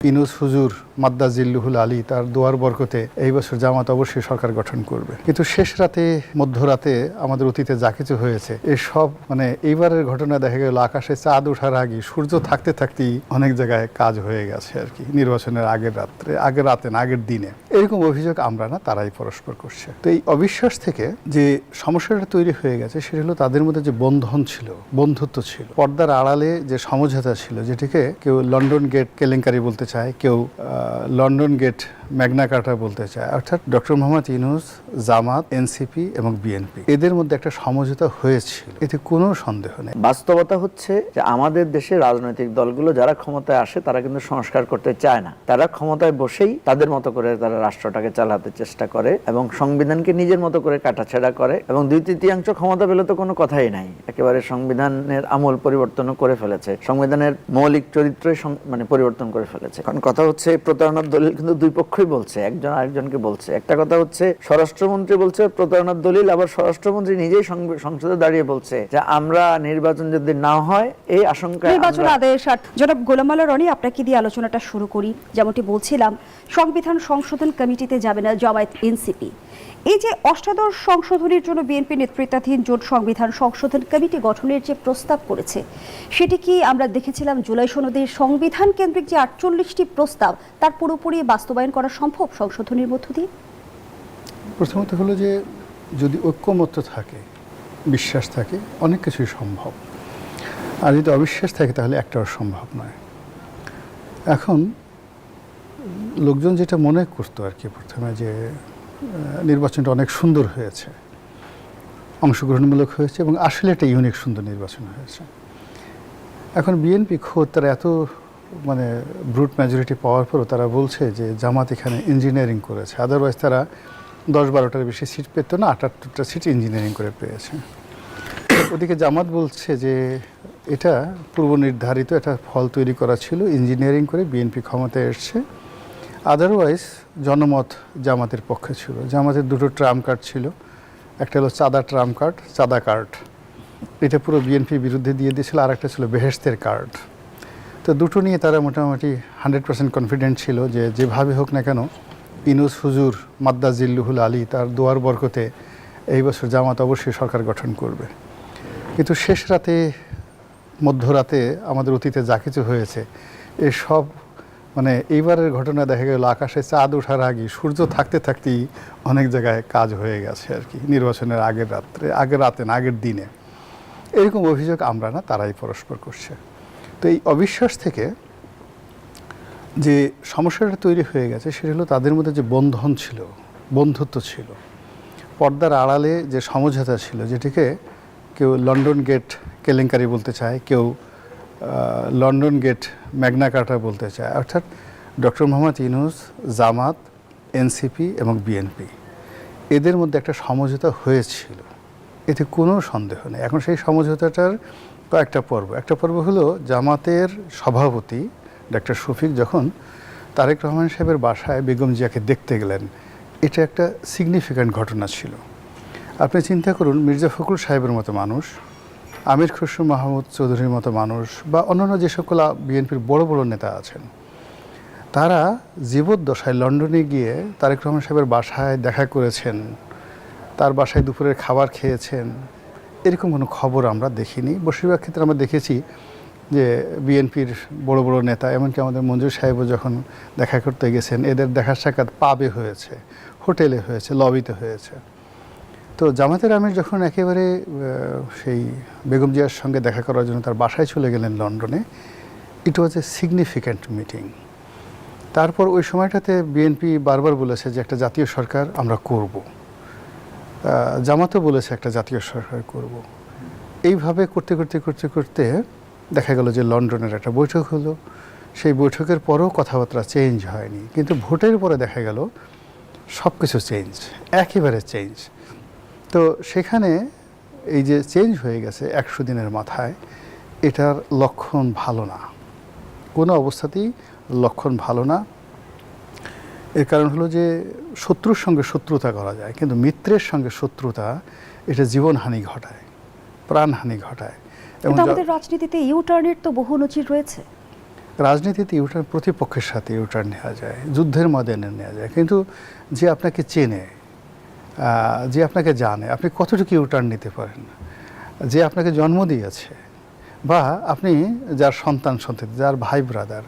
ইনুস হুজুর মাদ্দাজিল্লুহুল আলী তার দোয়ার বরকতে এই বছর জামাত অবশ্যই সরকার গঠন করবে। কিন্তু শেষ রাতে মধ্যরাতে আমাদের অতীতে যা কিছু হয়েছে এসব এইবারের ঘটনা দেখা গেল আকাশে চাঁদ ওঠার আগে সূর্য থাকতে থাকতেই অনেক জায়গায় কাজ হয়ে গেছে আর কি, নির্বাচনের আগের রাতে না আগের দিনে। এরকম অভিযোগ আমরা না, তারাই পরস্পর করছে। তো এই অবিশ্বাস থেকে যে সমস্যাটা তৈরি হয়ে গেছে সেটা হলো তাদের মধ্যে যে বন্ধন ছিল, বন্ধুত্ব ছিল, পর্দার আড়ালে যে সমঝোতা ছিল, যেটিকে কেউ লন্ডন গেট কেলেঙ্কারি বলতে চায়, কেউ লন্ডন গেট ম্যাগনা কার্টা বলতে চায়। অর্থাৎ ডক্টর মোহাম্মদ ইউনূস, জামাত, এনসিপি এবং বিএনপি এদের মধ্যে একটা সমঝোতা হয়েছিল, এতে কোনো সন্দেহ নেই। বাস্তবতা হচ্ছে যে আমাদের দেশের রাজনৈতিক দলগুলো যারা ক্ষমতায় আসে তারা কিন্তু সংস্কার করতে চায় না। তারা ক্ষমতায় বসেই তাদের মতো করে তারা রাষ্ট্রটাকে চালাতে চেষ্টা করে এবং সংবিধানকে নিজের মতো করে কাটাছেঁড়া করে, এবং 2/3 ক্ষমতা পেলে তো কোনো কথাই নাই, একেবারে সংবিধানের আমূল পরিবর্তনও করে ফেলেছে, সংবিধানের মৌলিক চরিত্রই পরিবর্তন করে ফেলেছে। কারণ কথা হচ্ছে প্রতারণার দলিল কিন্তু দুই পক্ষই বলছে, একজন আরেকজনকে বলছে। একটা কথা হচ্ছে স্বরাষ্ট্রমন্ত্রী বলছে প্রতারণার দলিল, আবার স্বরাষ্ট্রমন্ত্রী নিজেই সংসদে দাঁড়িয়ে বলছে যে আমরা নির্বাচন যদি না হয় এই আশঙ্কা। নির্বাচন আদেশ। জনাব গোলাম মাওলা রনি, আপনাকে দিয়ে আলোচনাটা শুরু করি। যেমনটি বলছিলাম, সংবিধান সংশোধন কমিটিতে যাবে না জামায়াত, এনসিপি। এই যে অষ্টাদশ সংশোধনীর জন্য বিএনপি নেতৃত্বাধীন জোট সংবিধান সংশোধন কমিটি গঠনের যে প্রস্তাব করেছে, সেটি কি আমরা দেখেছিলাম জুলাই সনদের সংবিধান কেন্দ্রিক যে 48টি প্রস্তাব তার পুরোপুরি বাস্তবায়ন করা সম্ভব সংশোধনীর মধ্য দিয়ে? প্রথমত হলো যে যদি ঐক্যমত্য থাকে, বিশ্বাস থাকে, অনেক কিছুই সম্ভব। আর যদি অবিশ্বাস থাকে তাহলে একটাও সম্ভব নয়। এখন লোকজন যেটা মনে করতো আর কি প্রথমে, যে নির্বাচনটা অনেক সুন্দর হয়েছে, অংশগ্রহণমূলক হয়েছে এবং আসলে একটা ইউনিক সুন্দর নির্বাচন হয়েছে। এখন বিএনপি খোদ তারা এত ব্রুট মেজরিটি পাওয়ার পরও তারা বলছে যে জামাত এখানে ইঞ্জিনিয়ারিং করেছে, আদারওয়াইজ তারা 10-12টার বেশি সিট পেত না, 78টা সিট ইঞ্জিনিয়ারিং করে পেয়েছে। ওদিকে জামাত বলছে যে এটা পূর্ব নির্ধারিত একটা ফল তৈরি করা ছিল, ইঞ্জিনিয়ারিং করে বিএনপি ক্ষমতায় এসছে। আদারওয়াইজ জনমত জামাতের পক্ষে ছিল। জামাতের দুটো ট্রাম্প কার্ড ছিল, একটা হলো চাঁদা ট্রাম্প কার্ড, চাঁদা কার্ড, এটা পুরো বিএনপির বিরুদ্ধে দিয়ে দিয়েছিল, আর একটা ছিল বেহেশতের কার্ড। তো দুটো নিয়ে তারা মোটামুটি 100% কনফিডেন্ট ছিল যে যেভাবে হোক না কেন ইনুস হুজুর মাদ্দাজিল্লুহুল আলী তার দোয়ার বরকতে এই বছর জামাত অবশ্যই সরকার গঠন করবে। কিন্তু শেষ রাতে মধ্যরাতে আমাদের অতীতে যা কিছু হয়েছে এসব এইবারের ঘটনা দেখা গেল আকাশে চাঁদ ওঠার আগে সূর্য থাকতে থাকতেই অনেক জায়গায় কাজ হয়ে গেছে আর কি, নির্বাচনের আগের রাতে না আগের দিনে। এরকম অভিযোগ আমরা না, তারাই পরস্পর করছে। তো এই অবিশ্বাস থেকে যে সমস্যাটা তৈরি হয়ে গেছে সেটা হলো তাদের মধ্যে যে বন্ধন ছিল, বন্ধুত্ব ছিল, পর্দার আড়ালে যে সমঝোতা ছিল, যেটিকে কেউ লন্ডন গেট কেলেঙ্কারি বলতে চায়, কেউ লন্ডন গেট ম্যাগনা কার্টা বলতে চায়। অর্থাৎ ডক্টর মোহাম্মদ ইউনূস, জামাত, এনসিপি এবং বিএনপি এদের মধ্যে একটা সমঝোতা হয়েছিল, এতে কোনো সন্দেহ নেই। এখন সেই সমঝোতাটার কয়েকটা পর্ব। একটা পর্ব হলো জামাতের সভাপতি ডক্টর শফিক যখন তারেক রহমান সাহেবের বাসায় বেগম জিয়াকে দেখতে গেলেন, এটা একটা সিগনিফিক্যান্ট ঘটনা ছিল। আপনি চিন্তা করুন, মির্জা ফখরুল সাহেবের মতো মানুষ, আমির খসরু মাহমুদ চৌধুরীর মতো মানুষ বা অন্যান্য যে সকল বিএনপির বড় বড় নেতা আছেন, তারা জীবদ্দশায় লন্ডনে গিয়ে তারেক রহমান সাহেবের বাসায় দেখা করেছেন, তার বাসায় দুপুরের খাবার খেয়েছেন, এরকম কোনো খবর আমরা দেখিনি। বেশিরভাগ ক্ষেত্রে আমরা দেখেছি যে বিএনপির বড় বড় নেতা, এমনকি আমাদের মঞ্জুর সাহেবও যখন দেখা করতে গেছেন, এদের দেখা সাক্ষাৎ পাবে হয়েছে, হোটেলে হয়েছে, লবিতে হয়েছে। তো জামাতের আমির যখন একেবারে সেই বেগম জিয়ার সঙ্গে দেখা করার জন্য তার বাসায় চলে গেলেন লন্ডনে, ইট ওয়াজ এ সিগনিফিক্যান্ট মিটিং। তারপর ওই সময়টাতে বিএনপি বারবার বলেছে যে একটা জাতীয় সরকার আমরা করব, জামাতও বলেছে একটা জাতীয় সরকার করব। এইভাবে করতে করতে করতে করতে দেখা গেল যে লন্ডনের একটা বৈঠক হলো, সেই বৈঠকের পরেও কথাবার্তা চেঞ্জ হয়নি, কিন্তু ভোটের পরে দেখা গেল সব কিছু চেঞ্জ, একেবারে চেঞ্জ। তো সেখানে এই যে চেঞ্জ হয়ে গেছে 100 দিনের মাথায়, এটার লক্ষণ ভালো না, কোনো অবস্থাতেই লক্ষণ ভালো না। এর কারণ হলো যে শত্রুর সঙ্গে শত্রুতা করা যায়, কিন্তু মিত্রের সঙ্গে শত্রুতা এটা জীবনহানি ঘটায়, প্রাণহানি ঘটায়। এবং আমাদের রাজনীতিতে ইউটার্নের তো বহু নজির রয়েছে। রাজনীতিতে ইউটার্ন প্রতিপক্ষের সাথে ইউটার্ন নেওয়া যায়, যুদ্ধের ময়দানে নেওয়া যায়, কিন্তু যে আপনাকে চেনে, যে আপনাকে জানে, আপনি কতটুকু ইউটার্ন নিতে পারেন, যে আপনাকে জন্ম দিয়েছে, বা আপনি যার সন্তান সন্ততি, যার ভাই ব্রাদার,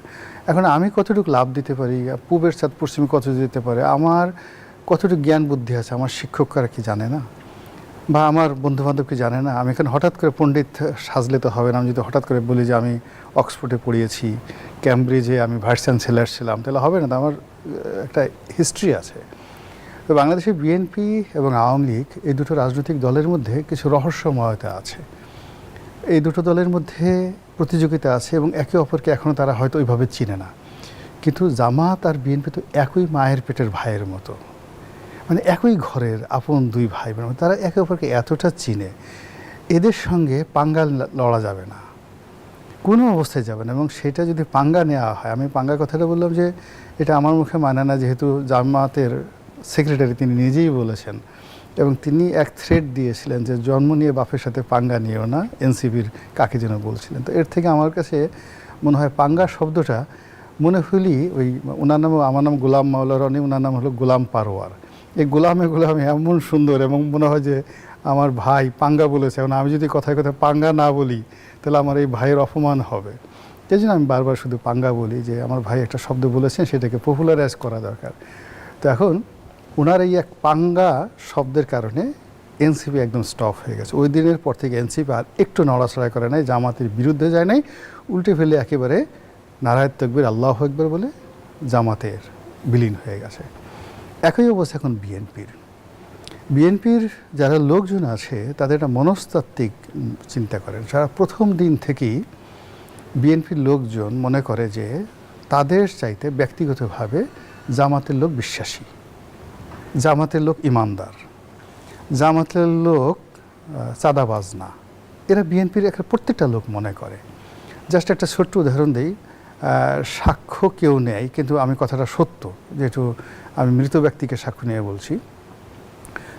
এখন আমি কতটুকু লাভ দিতে পারি, পূবের চাঁদ পশ্চিমে কত দিতে পারে, আমার কতটুকু জ্ঞান বুদ্ধি আছে, আমার শিক্ষকরা কি জানে না, বা আমার বন্ধুবান্ধব কি জানে না। আমি এখানে হঠাৎ করে পণ্ডিত সাজলে তো হবে না। আমি যদি হঠাৎ করে বলি যে আমি অক্সফোর্ডে পড়িয়েছি, ক্যামব্রিজে আমি ভাইস চ্যান্সেলর ছিলাম, তাহলে হবে না। তো আমার একটা হিস্ট্রি আছে। তো বাংলাদেশে বিএনপি এবং আওয়ামী লীগ এই দুটো রাজনৈতিক দলের মধ্যে কিছু রহস্যময়তা আছে। এই দুটো দলের মধ্যে প্রতিযোগিতা আছে এবং একে অপরকে এখনও তারা হয়তো ওইভাবে চিনে না, কিন্তু জামাত আর বিএনপি তো একই মায়ের পেটের ভাইয়ের মতো, মানে একই ঘরের আপন দুই ভাই বোন, তারা একে অপরকে এতটা চিনে, এদের সঙ্গে পাঙ্গা লড়া যাবে না, কোনো অবস্থায় যাবে না। এবং সেটা যদি পাঙ্গা নেওয়া হয়, আমি পাঙ্গার কথাটা বললাম যে এটা আমার মুখে মানে না, যেহেতু জামাতের সেক্রেটারি তিনি নিজেই বলেছেন, এবং তিনি এক থ্রেড দিয়েছিলেন যে জন্ম নিয়ে বাপের সাথে পাঙ্গা নিয়েও না, এনসিপির কাকে যেন বলছিলেন। তো এর থেকে আমার কাছে মনে হয় পাঙ্গা শব্দটা মনে হইলি ওই ওনার নাম, আমার নাম গোলাম মাওলা রনি, ওনার নাম হলো গোলাম পারোয়ার। এই গোলামে এমন সুন্দর, এবং মনে হয় যে আমার ভাই পাঙ্গা বলেছে, এখন আমি যদি কথায় কথায় পাঙ্গা না বলি তাহলে আমার এই ভাইয়ের অপমান হবে। এই জন্য আমি বারবার শুধু পাঙ্গা বলি, যে আমার ভাই একটা শব্দ বলেছেন, সেটাকে পপুলারাইজ করা দরকার। তো এখন ওনার এই এক পাঙ্গা শব্দের কারণে এনসিপি একদম স্টপ হয়ে গেছে। ওই দিনের পর থেকে এনসিপি আর একটু নড়াচড়া করে নাই, জামাতের বিরুদ্ধে যায় নাই, উল্টে ফেলে একেবারে নারায়ণ তকবীর আল্লাহু আকবার বলে জামাতের বিলীন হয়ে গেছে। একই অবস্থা এখন বিএনপির যারা লোকজন আছে তাদের একটা মনস্তাত্ত্বিক চিন্তা করেন। যারা প্রথম দিন থেকেই বিএনপির লোকজন মনে করে যে তাদের চাইতে ব্যক্তিগতভাবে জামাতের লোক বিশ্বাসী, জামাতের লোক ইমানদার, জামাতের লোক চাঁদাবাজ না, এরা বিএনপির একটা প্রত্যেকটা লোক মনে করে। জাস্ট একটা ছোট্ট উদাহরণ দিই, সাক্ষ্য কেউ নেয়, কিন্তু আমি কথাটা সত্য, যেহেতু আমি মৃত ব্যক্তিকে সাক্ষ্য নিয়ে বলছি।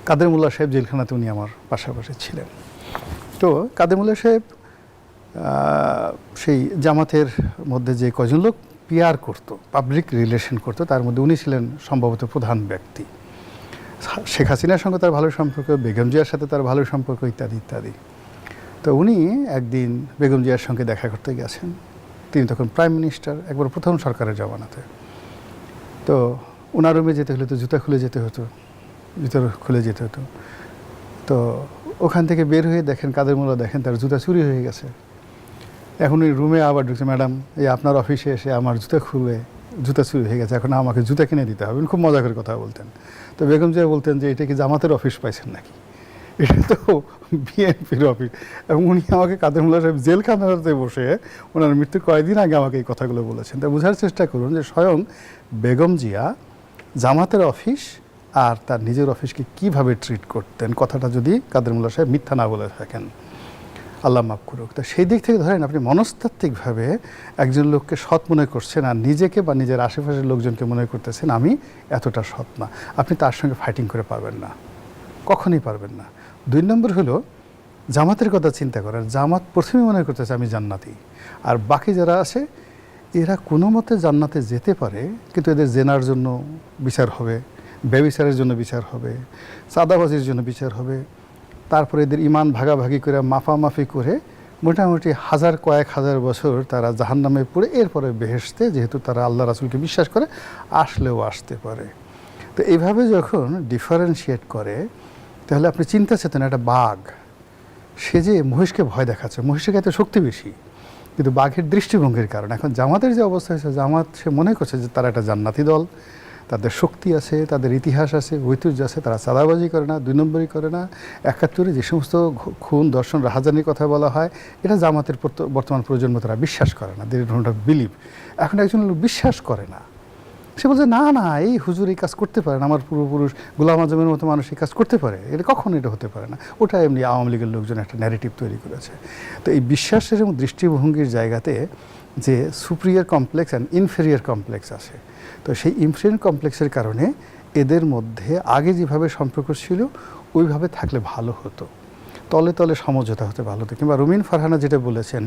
কাদের মোল্লা সাহেব জেলখানাতে উনি আমার পাশাপাশি ছিলেন। তো কাদের মোল্লা সাহেব সেই জামাতের মধ্যে যে কজন লোক পিআর করতো, পাবলিক রিলেশন করতো, তার মধ্যে উনি ছিলেন সম্ভবত প্রধান ব্যক্তি। শেখ হাসিনার সঙ্গে তার ভালো সম্পর্ক, বেগম জিয়ার সাথে তার ভালো সম্পর্ক, ইত্যাদি ইত্যাদি। তো উনি একদিন বেগম জিয়ার সঙ্গে দেখা করতে গেছেন। তিনি তখন প্রাইম মিনিস্টার, একবার প্রথম সরকারের জমানাতে। তো ওনার রুমে যেতে হলে তো জুতা খুলে যেতে হতো। তো ওখান থেকে বের হয়ে দেখেন কাদের মোল্লা, দেখেন তার জুতা চুরি হয়ে গেছে। এখন ওই রুমে আবার ঢুকছে, ম্যাডাম এই আপনার অফিসে এসে আমার জুতা চুরি হয়ে গেছে, এখন আমাকে জুতা কিনে দিতে হবে। খুব মজা করে কথা বলতেন। তো বেগম জিয়া বলতেন যে এটা কি জামাতের অফিস পাইছেন নাকি, এটা তো বিএনপির অফিস। এবং উনি আমাকে কাদের মোল্লা সাহেব জেলখানাতে বসে ওনার মৃত্যুর কয়েকদিন আগে আমাকে এই কথাগুলো বলেছেন। তা বোঝার চেষ্টা করুন যে স্বয়ং বেগম জিয়া জামাতের অফিস আর তার নিজের অফিসকে কিভাবে ট্রিট করতেন, কথাটা যদি কাদের মোল্লা সাহেব মিথ্যা না বলে থাকেন, আল্লাহ মাফ করুক। তা সেই দিক থেকে ধরেন আপনি মনস্তাত্ত্বিকভাবে একজন লোককে সৎ মনে করছেন, আর নিজেকে বা নিজের আশেপাশের লোকজনকে মনে করতেছেন আমি এতটা সৎ না, আপনি তার সঙ্গে ফাইটিং করে পারবেন না, কখনই পারবেন না। 2 নম্বর হলো জামাতের কথা চিন্তা করার। জামাত প্রথমে মনে করতেছে আমি জান্নাতি, আর বাকি যারা আছে এরা কোনো মতে জান্নাতে যেতে পারে, কিন্তু এদের জেনার জন্য বিচার হবে, ব্যভিচারের জন্য বিচার হবে, চাঁদাবাজির জন্য বিচার হবে, তারপরে এদের ইমান ভাগাভাগি করে মাফামাফি করে মোটামুটি কয়েক হাজার বছর তারা জাহান্নামে পড়ে এরপরে বেহেশতে, যেহেতু তারা আল্লাহ রাসূলকে বিশ্বাস করে, আসলেও আসতে পারে। তো এইভাবে যখন ডিফারেন্সিয়েট করে, তাহলে আপনি চিন্তা চেতেন একটা বাঘ, সে যে মহিষকে ভয় দেখাচ্ছে, মহিষের কাছে শক্তি বেশি, কিন্তু বাঘের দৃষ্টিভঙ্গির কারণে এখন জামাতের যে অবস্থা হয়েছে, জামাত সে মনে করছে যে তারা একটা জান্নাতি দল, তাদের শক্তি আছে, তাদের ইতিহাস আছে, ঐতিহ্য আছে, তারা চাঁদাবাজি করে না, 2 নম্বরই করে না। 71-এ যে সমস্ত খুন, দর্শন, রাহাজানির কথা বলা হয়, এটা জামাতের বর্তমান প্রজন্ম তারা বিশ্বাস করে না, দে ডোন্ট বিলিভ। এখন একজন লোক বিশ্বাস করে না, সে বলছে না না এই হুজুর এই কাজ করতে পারে না, আমার পূর্বপুরুষ গোলাম আজমের মতো মানুষ এই কাজ করতে পারে, এটা কখনো এটা হতে পারে না। ওটা এমনি আওয়ামী লীগের লোকজন একটা ন্যারেটিভ তৈরি করেছে। তো এই বিশ্বাসের এবং দৃষ্টিভঙ্গির জায়গাতে যে সুপ্রিয়ার কমপ্লেক্স অ্যান্ড ইনফেরিয়ার কমপ্লেক্স আছে, তো সেই ইনফেরিয়ার কমপ্লেক্সের কারণে এদের মধ্যে আগে যেভাবে সম্পর্ক ছিল ওইভাবে থাকলে ভালো হতো, তলে তলে সমঝোতা হতে ভালো হতো। কিংবা রুমিন ফারহানা যেটা বলেছেন,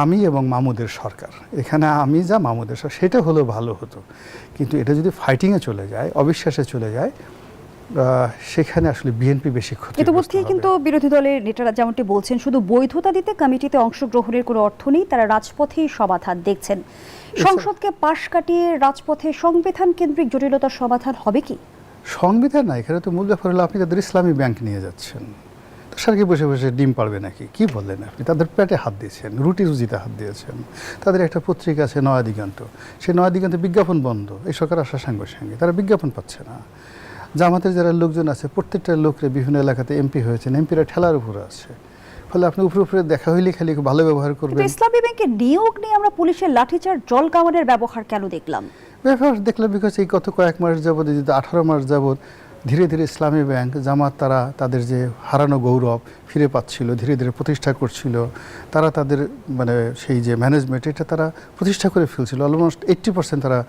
আমি এবং মামুদের সরকার, এখানে আমি যা মামুদের সরকার, সেটা হলেও ভালো হতো। কিন্তু এটা যদি ফাইটিংয়ে চলে যায়, অবিশ্বাসে চলে যায়, সেখানে আসলে বিএনপি বেশি ক্ষতি। ইতিমধ্যেই কিন্তু বিরোধী দলের নেতারা যেমনটি বলছেন, শুধু বৈধতা দিতে কমিটিতে অংশগ্রহণের কোনো অর্থ নেই, তারা রাজপথেই সমাধান দেখছেন। সংসদকে পাশ কাটিয়ে রাজপথে সংবিধান কেন্দ্রিক জটিলতার সমাধান হবে কি? সংবিধান না, এখানে তো মূল ব্যাপার হলো আপনি তাদের ইসলামী ব্যাংক নিয়ে যাচ্ছেন, তো সরকারি বসে বসে ডিম পারবে নাকি? কি বললেন আপনি? তাদের পেটে হাত দিয়েছেন, রুটি রুজিতে হাত দিয়েছেন। তাদের একটা পত্রিকা আছে নয়া দিগন্ত, সেই নয়া দিগন্তে বিজ্ঞাপন বন্ধ, এই সরকার আসার সঙ্গে সঙ্গে তারা বিজ্ঞাপন পাচ্ছে না। জামাতের যারা লোকজন আছে প্রত্যেকটা লোকরে বিভিন্ন এলাকাতে এমপি হয়েছেন, এমপিরা ঠেলার উপরে আছে, ফলে আপনি উপরে উপরে দেখা হইলে খালি ভালো ব্যবহার করবেন। ইসলামী ব্যাংকের নিয়োগ নিয়ে আমরা পুলিশের লাঠিচার্জ, জল কামানের ব্যবহার কেন দেখলাম? ব্যাপার দেখলাম বিকজ এই গত কয়েক মাস যাবৎ, যদি 18 মাস যাবৎ ধীরে ধীরে ইসলামী ব্যাংক, জামাত, তারা তাদের যে হারানো গৌরব ফিরে পাচ্ছিল, ধীরে ধীরে প্রতিষ্ঠা করছিল। তারা তাদের মানে সেই যে ম্যানেজমেন্ট, এটা তারা প্রতিষ্ঠা করে ফেলছিল। অলমোস্ট 80% তারা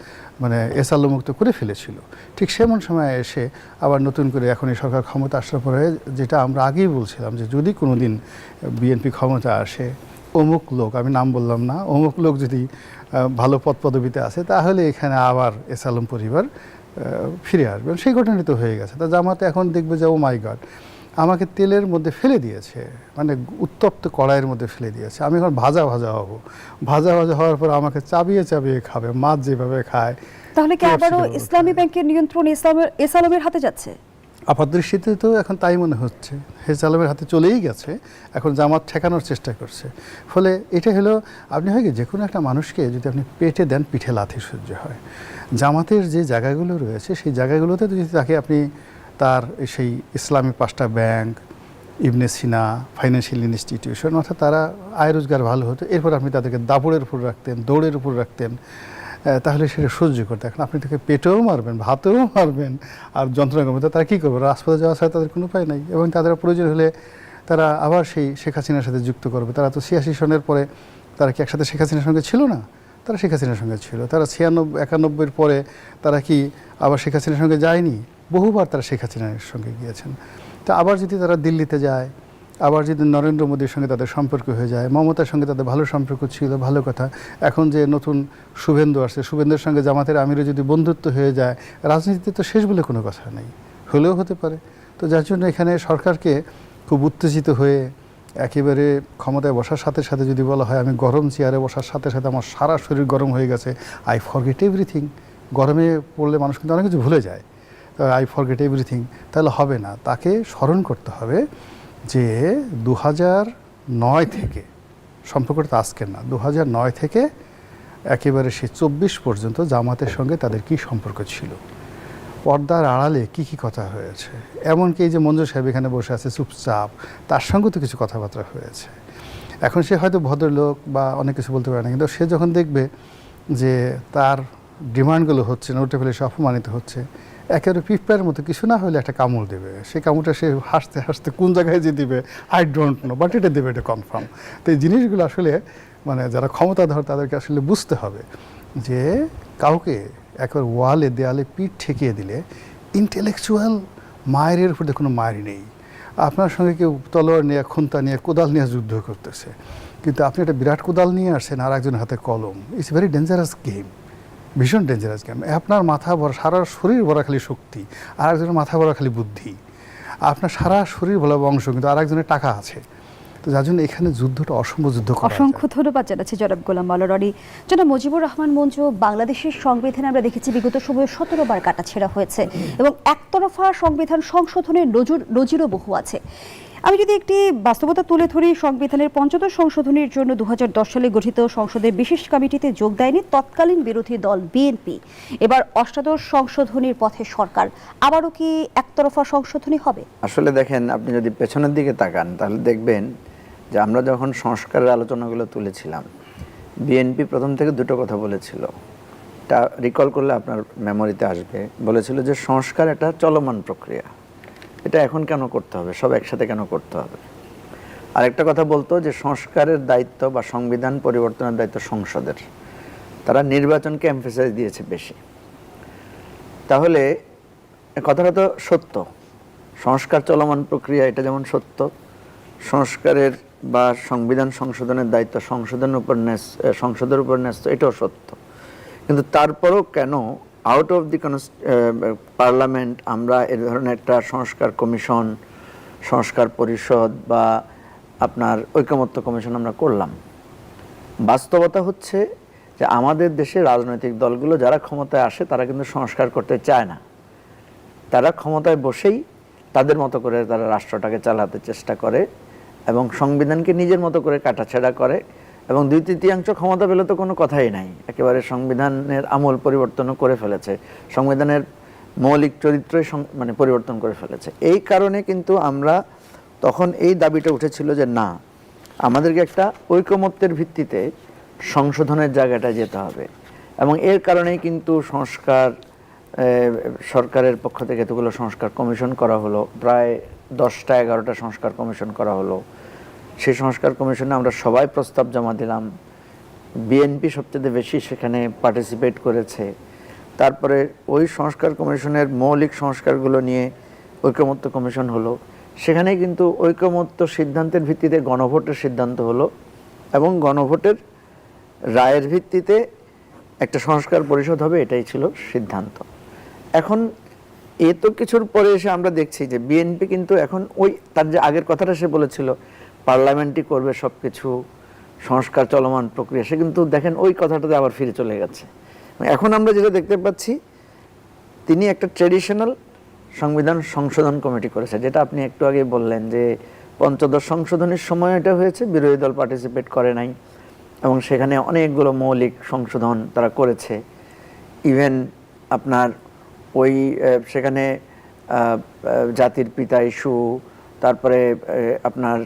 মানে এসাল্লমুক্ত করে ফেলেছিল। ঠিক সেমন সময় এসে আবার নতুন করে এখন এই সরকার ক্ষমতা আসার পরে, যেটা আমরা আগেই বলছিলাম যে যদি কোনো দিন বিএনপি ক্ষমতা আসে, অমুক লোক, আমি নাম বললাম না, অমুক লোক যদি ভালো পদ পদবিতে আসে, তাহলে এখানে আবার এসালম পরিবার ফিরে আসবেন। সেই ঘটনাটি তো হয়ে গেছে। তা জামাতে এখন দেখবে যে ও মাই গড, আমাকে তেলের মধ্যে ফেলে দিয়েছে, মানে উত্তপ্ত কড়াইয়ের মধ্যে ফেলে দিয়েছে, আমি এখন ভাজা ভাজা হব। ভাজা ভাজা হওয়ার পর আমাকে চাবিয়ে চাবিয়ে খাবে, মাছ যেভাবে খায়। তাহলে কি আবারও ইসলামী ব্যাংকের নিয়ন্ত্রণ এসালমের হাতে যাচ্ছে? আপাতদৃষ্টিতে তো এখন তাই মনে হচ্ছে, হেসালমের হাতে চলেই গেছে। এখন জামাত ঠেকানোর চেষ্টা করছে। ফলে এটা হলো, আপনি হয় কি, যে কোনো একটা মানুষকে যদি আপনি পেটে দেন, পিঠে লাথি সহ্য হয়। জামাতের যে জায়গাগুলো রয়েছে, সেই জায়গাগুলোতে যদি তাকে আপনি তার সেই ইসলামী 5টা ব্যাংক, ইবনে সিনা, ফাইন্যান্সিয়াল ইনস্টিটিউশন, অর্থাৎ তারা আয় রোজগার ভালো হতো, এরপর আপনি তাদেরকে দাপড়ের উপর রাখতেন, দৌড়ের উপর রাখতেন, তাহলে সেটা সহ্য করতে। এখন আপনি তাকে পেটেও মারবেন, ভাতেও মারবেন, আর যন্ত্রণা করবেন, তারা কী করবে? রাজপথে যাওয়া ছাড়া তাদের কোনো উপায় নাই। এবং তাদের প্রয়োজন হলে তারা আবার সেই শেখ হাসিনার সাথে যুক্ত করবে। তারা তো 86 সনের পরে তারা কি একসাথে শেখ হাসিনার সঙ্গে ছিল না? তারা শেখ হাসিনার সঙ্গে ছিল। তারা 96-91 পরে তারা কি আবার শেখ হাসিনার সঙ্গে যায়নি? বহুবার তারা শেখ হাসিনার সঙ্গে গিয়েছেন। তা আবার যদি তারা দিল্লিতে যায়, আবার যদি নরেন্দ্র মোদীর সঙ্গে তাদের সম্পর্ক হয়ে যায়, মমতার সঙ্গে তাদের ভালো সম্পর্ক ছিল, ভালো কথা। এখন যে নতুন শুভেন্দু আসছে, শুভেন্দুর সঙ্গে জামাতের আমিরের যদি বন্ধুত্ব হয়ে যায়, রাজনীতিতে তো শেষ বলে কোনো কথা নেই, হলেও হতে পারে। তো যার জন্য এখানে সরকারকে খুব উত্তেজিত হয়ে একেবারে ক্ষমতায় বসার সাথে সাথে যদি বলা হয়, আমি গরম চেয়ারে বসার সাথে সাথে আমার সারা শরীর গরম হয়ে গেছে, আই ফরগেট এভরিথিং। গরমে পড়লে মানুষ কিন্তু অনেক কিছু ভুলে যায়, আই ফরগেট এভরিথিং, তাহলে হবে না। তাকে স্মরণ করতে হবে যে 2009 থেকে, সম্পর্কটা তো আজকের না, 2009 থেকে একেবারে সে 24 পর্যন্ত জামাতের সঙ্গে তাদের কি সম্পর্ক ছিল, পর্দার আড়ালে কি কি কথা হয়েছে। এমনকি এই যে মঞ্জুর সাহেব এখানে বসে আছে চুপচাপ, তার সঙ্গে তো কিছু কথাবার্তা হয়েছে। এখন সে হয়তো ভদ্রলোক বা অনেক কিছু বলতে পারে না, কিন্তু সে যখন দেখবে যে তার ডিমান্ডগুলো হচ্ছে না, উঠে ফেলে সে অপমানিত হচ্ছে, একেবারে পিঁপড়ার মতো কিছু না হলে একটা কামড় দেবে। সেই কামড়টা সে হাসতে হাসতে কোন জায়গায় যে দিবে আই ডোন্ট নো, বাট এটা দেবে, এটা কনফার্ম। তো এই জিনিসগুলো আসলে মানে যারা ক্ষমতাধর তাদেরকে আসলে বুঝতে হবে যে কাউকে একবার ওয়ালে দেয়ালে পিঠ ঠেকিয়ে দিলে ইন্টেলেকচুয়াল মায়ের উপর কোনো মায়ের নেই। আপনার সঙ্গে কেউ তলোয়ার নিয়ে, খুন্তা নিয়ে, কোদাল নিয়ে যুদ্ধ করতেছে, কিন্তু আপনি একটা বিরাট কোদাল নিয়ে আসছেন আর একজনের হাতে কলম। ইটস ভেরি ডেঞ্জারাস গেম, ভীষণ ডেঞ্জারাস গেম। আপনার মাথা ভরা, সারা শরীর ভরা খালি শক্তি, আর একজনের মাথা ভরা খালি বুদ্ধি। আপনার সারা শরীর ভরা বংশ, কিন্তু আর একজনের টাকা আছে। তো যার জন্য এখানে যুদ্ধটা অসম্ভব যুদ্ধ করা। অসংখ্য ধন্যবাদ জানাচ্ছি জনাব গোলাম মাওলা রনি। জনাব মুজিবুর রহমান মঞ্জু, বাংলাদেশের সংবিধানে আমরা দেখেছি বিগত সময়ে 17 বার কাটাছেঁড়া হয়েছে এবং একতরফা সংবিধান সংশোধনের নজিরও বহু আছে। আমি যদি একটি বাস্তবতা তুলে ধরি, সংবিধানের 75 সংশোধনীর জন্য 2010 সালে গঠিত সংসদের বিশেষ কমিটিতে যোগ দেয়নি তৎকালীন বিরোধী দল বিএনপি। এবার 88 সংশোধনীর পথে সরকার, আবারও কি একতরফা সংশোধনী হবে? আসলে দেখেন, আপনি যদি পেছনের দিকে তাকান তাহলে দেখবেন যে আমরা যখন সংস্কারের আলোচনাগুলো তুলেছিলাম, বিএনপি প্রথম থেকে দুটো কথা বলেছিল, এটা রিকল করলে আপনার মেমোরিতে আসবে। বলেছিল যে সংস্কার একটা চলমান প্রক্রিয়া, এটা এখন কেন করতে হবে, সব একসাথে কেন করতে হবে। আরেকটা কথা বলতো যে সংস্কারের দায়িত্ব বা সংবিধান পরিবর্তনের দায়িত্ব সংসদের, তারা নির্বাচনকে এমফেসাইজ দিয়েছে বেশি। তাহলে কথাটা তো সত্য, সংস্কার চলমান প্রক্রিয়া, এটা যেমন সত্য, সংস্কারের বা সংবিধান সংশোধনের দায়িত্ব সংসদের উপর ন্যস্ত, এটাও সত্য। কিন্তু তারপরও কেন আউট অফ দি পার্লামেন্ট আমরা এ ধরনের একটা সংস্কার কমিশন, সংস্কার পরিষদ বা আপনার ঐকমত্য কমিশন আমরা করলাম? বাস্তবতা হচ্ছে যে আমাদের দেশে রাজনৈতিক দলগুলো যারা ক্ষমতায় আসে তারা কিন্তু সংস্কার করতে চায় না। তারা ক্ষমতায় বসেই তাদের মতো করে তারা রাষ্ট্রটাকে চালাতে চেষ্টা করে এবং সংবিধানকে নিজের মতো করে কাটাছেঁড়া করে, এবং 2/3 ক্ষমতা পেলে তো কোনো কথাই নাই, একেবারে সংবিধানের আমূল পরিবর্তনও করে ফেলেছে, সংবিধানের মৌলিক চরিত্রই মানে পরিবর্তন করে ফেলেছে। এই কারণে কিন্তু আমরা তখন এই দাবিটা উঠেছিল যে না, আমাদেরকে একটা ঐকমত্যের ভিত্তিতে সংশোধনের জায়গাটায় যেতে হবে। এবং এর কারণেই কিন্তু সরকারের পক্ষ থেকে এতগুলো সংস্কার কমিশন করা হলো, প্রায় 10টা-11টা সংস্কার কমিশন করা হলো। সেই সংস্কার কমিশনে আমরা সবাই প্রস্তাব জমা দিলাম, বিএনপি সবচেয়ে বেশি সেখানে পার্টিসিপেট করেছে। তারপরে ওই সংস্কার কমিশনের মৌলিক সংস্কারগুলো নিয়ে ঐকমত্য কমিশন হলো, সেখানে কিন্তু ঐকমত্য সিদ্ধান্তের ভিত্তিতে গণভোটের সিদ্ধান্ত হলো এবং গণভোটের রায়ের ভিত্তিতে একটা সংস্কার পরিষদ হবে, এটাই ছিল সিদ্ধান্ত। এখন এত কিছুর পরে এসে আমরা দেখছি যে বিএনপি কিন্তু এখন ওই তার যে আগের কথাটা সে বলেছিল পার্লামেন্টই করবে সব কিছু, সংস্কার চলমান প্রক্রিয়া, সে কিন্তু দেখেন ওই কথাটাতে আবার ফিরে চলে গেছে। এখন আমরা যেটা দেখতে পাচ্ছি, তিনি একটা ট্রেডিশনাল সংবিধান সংশোধন কমিটি করেছে, যেটা আপনি একটু আগে বললেন যে পঞ্চদশ সংশোধনের সময় এটা হয়েছে, বিরোধী দল পার্টিসিপেট করে নাই এবং সেখানে অনেকগুলো মৌলিক সংশোধন তারা করেছে। ইভেন আপনার ওই সেখানে জাতির পিতা ইস্যু, তারপরে আপনার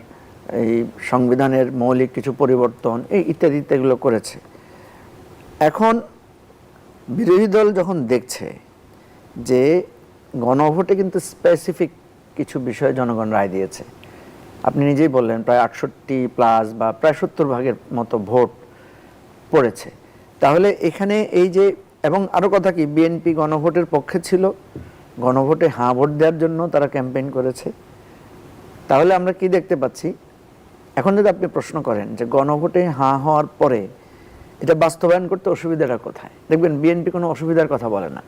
এই সংবিধানের মৌলিক কিছু পরিবর্তন, এই ইত্যাদি ইত্যাদিগুলো করেছে। এখন বিরোধী দল যখন দেখছে যে গণভোটে কিন্তু স্পেসিফিক কিছু বিষয়ে জনগণ রায় দিয়েছে, আপনি নিজেই বললেন প্রায় 68+ বা প্রায় 70% মতো ভোট পড়েছে, তাহলে এখানে এই যে, এবং আরও কথা কি, বিএনপি গণভোটের পক্ষে ছিল, গণভোটে হাঁ ভোট দেওয়ার জন্য তারা ক্যাম্পেইন করেছে। তাহলে আমরা কি দেখতে পাচ্ছি, এখন যদি আপনি প্রশ্ন করেন যে গণভোটে হাঁ হওয়ার পরে এটা বাস্তবায়ন করতে অসুবিধাটা কোথায়, দেখবেন বিএনপি কোনো অসুবিধার কথা বলে না।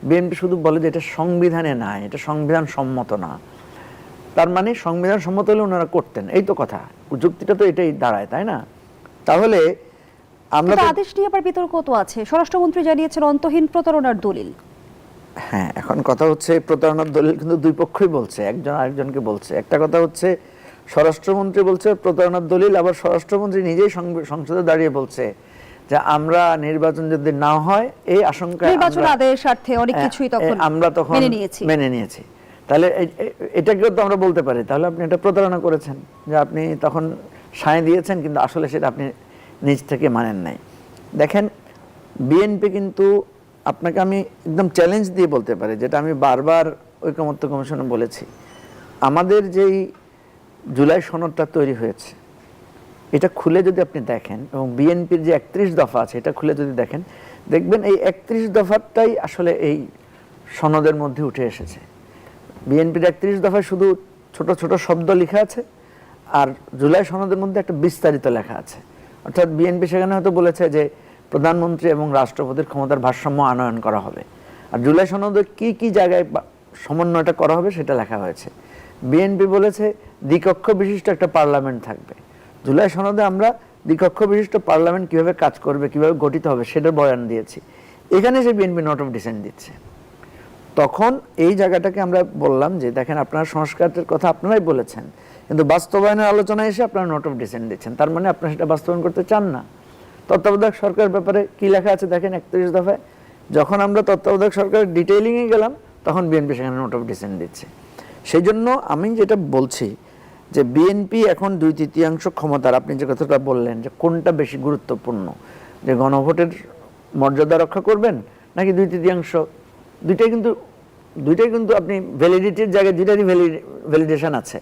বিএনপি শুধু বলে যে এটা সংবিধানে নাই, এটা সংবিধান সম্মত না। তার মানে সংবিধান সম্মত হলে ওনারা করতেন, এই তো কথা, যুক্তিটা তো এটাই দাঁড়ায়, তাই না? তাহলে আমরা আদেশ নিয়ে আবার বিতর্ক তো আছে, স্বরাষ্ট্রমন্ত্রী জানিয়েছেন অন্তহীন প্রতারণার দলিল। হ্যাঁ, এখন কথা হচ্ছে প্রতারণার দলিল কিন্তু দুই পক্ষই বলছে, একজন আরেকজনকে বলছে। একটা কথা হচ্ছে স্বরাষ্ট্রমন্ত্রী বলছে প্রতারণার দলিল, আবার স্বরাষ্ট্রমন্ত্রী নিজেই সংসদে দাঁড়িয়ে বলছে যে আমরা নির্বাচন যদি না হয় এই আশঙ্কায় নির্বাচন আদেশ স্বার্থে অনেক কিছুই তখন আমরা তখন মেনে নিয়েছি। তাহলে এটাকেও তো আমরা বলতে পারি তাহলে আপনি এটা প্রতারণা করেছেন, যে আপনি তখন সায় দিয়েছেন কিন্তু আসলে সেটা আপনি নিজ থেকে মানেন নাই। দেখেন বিএনপি কিন্তু, আপনাকে আমি একদম চ্যালেঞ্জ দিয়ে বলতে পারি, যেটা আমি বারবার ঐকমত্য কমিশনে বলেছি, আমাদের যেই জুলাই সনদটা তৈরি হয়েছে এটা খুলে যদি আপনি দেখেন, এবং বিএনপির যে 31 দফা আছে এটা খুলে যদি দেখেন, দেখবেন এই 31 দফাটাই আসলে এই সনদের মধ্যে উঠে এসেছে। বিএনপির 31 দফায় শুধু ছোট ছোট শব্দ লেখা আছে, আর জুলাই সনদের মধ্যে একটা বিস্তারিত লেখা আছে। অর্থাৎ বিএনপি সেখানে হয়তো বলেছে যে প্রধানমন্ত্রী এবং রাষ্ট্রপতির ক্ষমতার ভারসাম্য আনয়ন করা হবে, আর জুলাই সনদে কি কি জায়গায় সমন্বয়টা করা হবে সেটা লেখা হয়েছে। বিএনপি বলেছে দ্বিকক্ষ বিশিষ্ট একটা পার্লামেন্ট থাকবে। জুলাই সনদে আমরা দ্বিকক্ষ বিশিষ্ট পার্লামেন্ট কিভাবে কাজ করবে, কিভাবে গঠিত হবে সেটার বয়ান দিয়েছি। এখানে সে বিএনপি নোট অফ ডিসেন্ট দিচ্ছে। তখন এই জায়গাটাকে আমরা বললাম যে দেখেন আপনারা সংস্কারের কথা আপনারাই বলেছেন, কিন্তু বাস্তবায়নের আলোচনায় এসে আপনারা নোট অফ ডিসেন্ট দিচ্ছেন, তার মানে আপনারা সেটা বাস্তবায়ন করতে চান না। তত্ত্বাবধায়ক সরকারের ব্যাপারে কি লেখা আছে দেখেন 31 দফায়, যখন আমরা তত্ত্বাবধায়ক সরকারের ডিটেইলিংয়ে গেলাম তখন বিএনপি সেখানে নোট অফ ডিসেন্ট দিচ্ছে। সেই জন্য আমি যেটা বলছি যে বিএনপি এখন 2/3 ক্ষমতার, আপনি যে কথাটা বললেন যে কোনটা বেশি গুরুত্বপূর্ণ, যে গণভোটের মর্যাদা রক্ষা করবেন নাকি 2/3, দুইটাই কিন্তু আপনি ভ্যালিডিটির জায়গায় দুইটারই ভ্যালিডেশন আছে।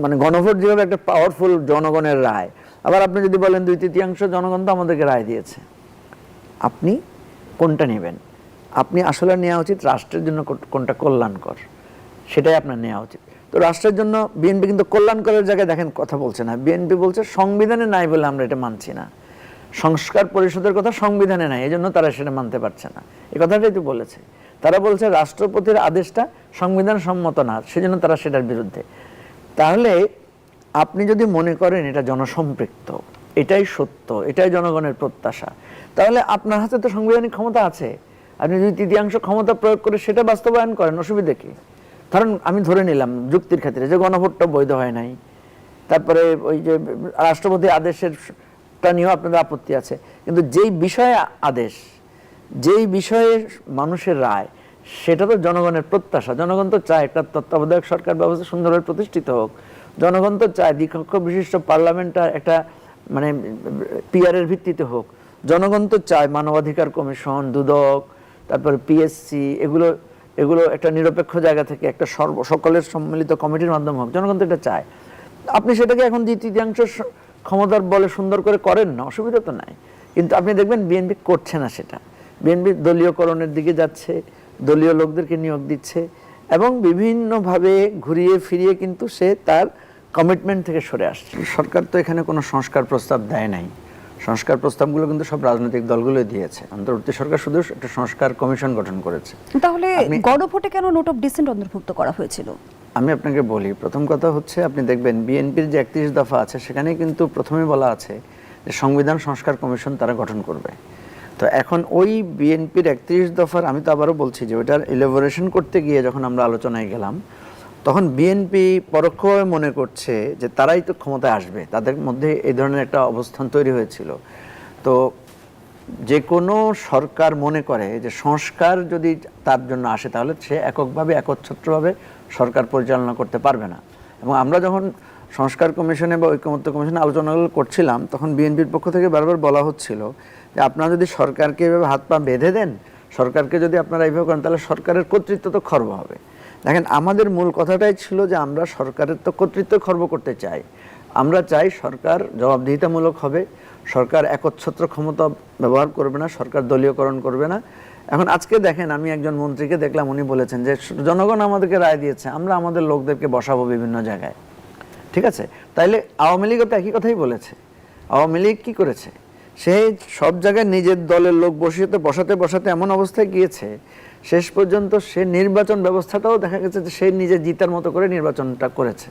মানে গণভোট যেভাবে একটা পাওয়ারফুল জনগণের রায়, আবার আপনি যদি বলেন 2/3 জনগণ তো আমাদেরকে রায় দিয়েছে, আপনি কোনটা নেবেন? আপনি আসলে নেওয়া উচিত রাষ্ট্রের জন্য কোনটা কল্যাণকর সেটাই আপনার নেওয়া উচিত। তো রাষ্ট্রের জন্য বিএনপি কিন্তু কল্যাণকরের জায়গায় দেখেন কথা বলছে না, বিএনপি বলছে সংবিধানে নাই বলে আমরা এটা মানছি না, সংস্কার পরিষদের কথা সংবিধানে নাই, এই জন্য তারা সেটা মানতে পারছে না, এই কথাটাই তো বলেছে। তারা বলছে রাষ্ট্রপতির আদেশটা সংবিধান সম্মত না, সেজন্য তারা সেটার বিরুদ্ধে। তাহলে আপনি যদি মনে করেন এটা জনসম্পৃক্ত, এটাই সত্য, এটাই জনগণের প্রত্যাশা, তাহলে আপনার হাতে তো সাংবিধানিক ক্ষমতা আছে। আপনি যদি তৃতীয়াংশ ক্ষমতা প্রয়োগ করে সেটা বাস্তবায়ন করেন, অসুবিধা কি? কারণ আমি ধরে নিলাম যুক্তির ক্ষেত্রে যে গণভোটটা বৈধ হয় নাই, তারপরে ওই যে রাষ্ট্রপতি আদেশের টা নিয়েও আপনাদের আপত্তি আছে, কিন্তু যেই বিষয়ে আদেশ, যেই বিষয়ে মানুষের রায়, সেটা তো জনগণের প্রত্যাশা। জনগণ তো চায় একটা তত্ত্বাবধায়ক সরকার ব্যবস্থা সুন্দরভাবে প্রতিষ্ঠিত হোক, জনগণ তো চায় দ্বিকক্ষ বিশিষ্ট পার্লামেন্টটা একটা মানে পিআরের ভিত্তিতে হোক, জনগণ তো চায় মানবাধিকার কমিশন, দুদক, তারপরে পিএসসি, এগুলো একটা নিরপেক্ষ জায়গা থেকে একটা সকলের সম্মিলিত কমিটির মাধ্যমে হোক, জনগণ তো এটা চায়। আপনি সেটাকে এখন তৃতীয়াংশ ক্ষমতার বলে সুন্দর করে করেন না, অসুবিধা তো নাই, কিন্তু আপনি দেখবেন বিএনপি করছে না সেটা। বিএনপি দলীয়করণের দিকে যাচ্ছে, দলীয় লোকদেরকে নিয়োগ দিচ্ছে এবং বিভিন্নভাবে ঘুরিয়ে ফিরিয়ে কিন্তু সে তার কমিটমেন্ট থেকে সরে আসছে। সরকার তো এখানে কোনো সংস্কার প্রস্তাব দেয় নাই, সংস্কার প্রস্তাবগুলো কিন্তু সব রাজনৈতিক দলগুলোই দিয়েছে। অন্তর্বর্তী সরকার শুধু একটা সংস্কার কমিশন গঠন করেছে। তাহলে গণভোটে কেন নোট অফ ডিসেন্ট অন্তর্ভুক্ত করা হয়েছিল? আমি আপনাকে বলি, প্রথম কথা হচ্ছে আপনি দেখবেন বিএনপির যে 31 দফা আছে সেখানে কিন্তু প্রথমেই বলা আছে যে সংবিধান সংস্কার কমিশন তারা গঠন করবে। তো এখন ওই বিএনপির 31 দফার, আমি তো আবারও বলছি যে ওইটার ইলাবোরেশন করতে গিয়ে যখন আমরা আলোচনায় গেলাম, তখন বিএনপি পরোক্ষভাবে মনে করছে যে তারাই তো ক্ষমতায় আসবে, তাদের মধ্যে এই ধরনের একটা অবস্থান তৈরি হয়েছিল। তো যে কোনো সরকার মনে করে যে সংস্কার যদি তার জন্য আসে তাহলে সে এককভাবে একচ্ছত্রভাবে সরকার পরিচালনা করতে পারবে না। এবং আমরা যখন সংস্কার কমিশনে বা ঐকমত্য কমিশনে আলোচনাগুলো করছিলাম, তখন বিএনপির পক্ষ থেকে বারবার বলা হচ্ছিল যে আপনারা যদি সরকারকে এভাবে হাত পা বেঁধে দেন, সরকারকে যদি আপনারা এইভাবে করেন, তাহলে সরকারের কর্তৃত্ব তো খর্ব হবে। দেখেন, আমাদের মূল কথাটাই ছিল যে আমরা সরকারের তো কর্তৃত্ব খর্ব করতে চাই, আমরা চাই সরকার জবাবদিহিতামূলক হবে, সরকার একচ্ছত্র ক্ষমতা ব্যবহার করবে না, সরকার দলীয়করণ করবে না। এখন আজকে দেখেন, আমি একজন মন্ত্রীকে দেখলাম, উনি বলেছেন যে জনগণ আমাদেরকে রায় দিয়েছে, আমরা আমাদের লোকদেরকে বসাবো বিভিন্ন জায়গায়। ঠিক আছে, তাইলে আওয়ামী লীগও তো একই কথাই বলেছে। আওয়ামী লীগ কী করেছে? সে সব জায়গায় নিজের দলের লোক বসাতে বসাতে এমন অবস্থায় গিয়েছে, শেষ পর্যন্ত সে নির্বাচন ব্যবস্থাটাও দেখা গেছে যে সে নিজে জিতার মতো করে নির্বাচনটা করেছে।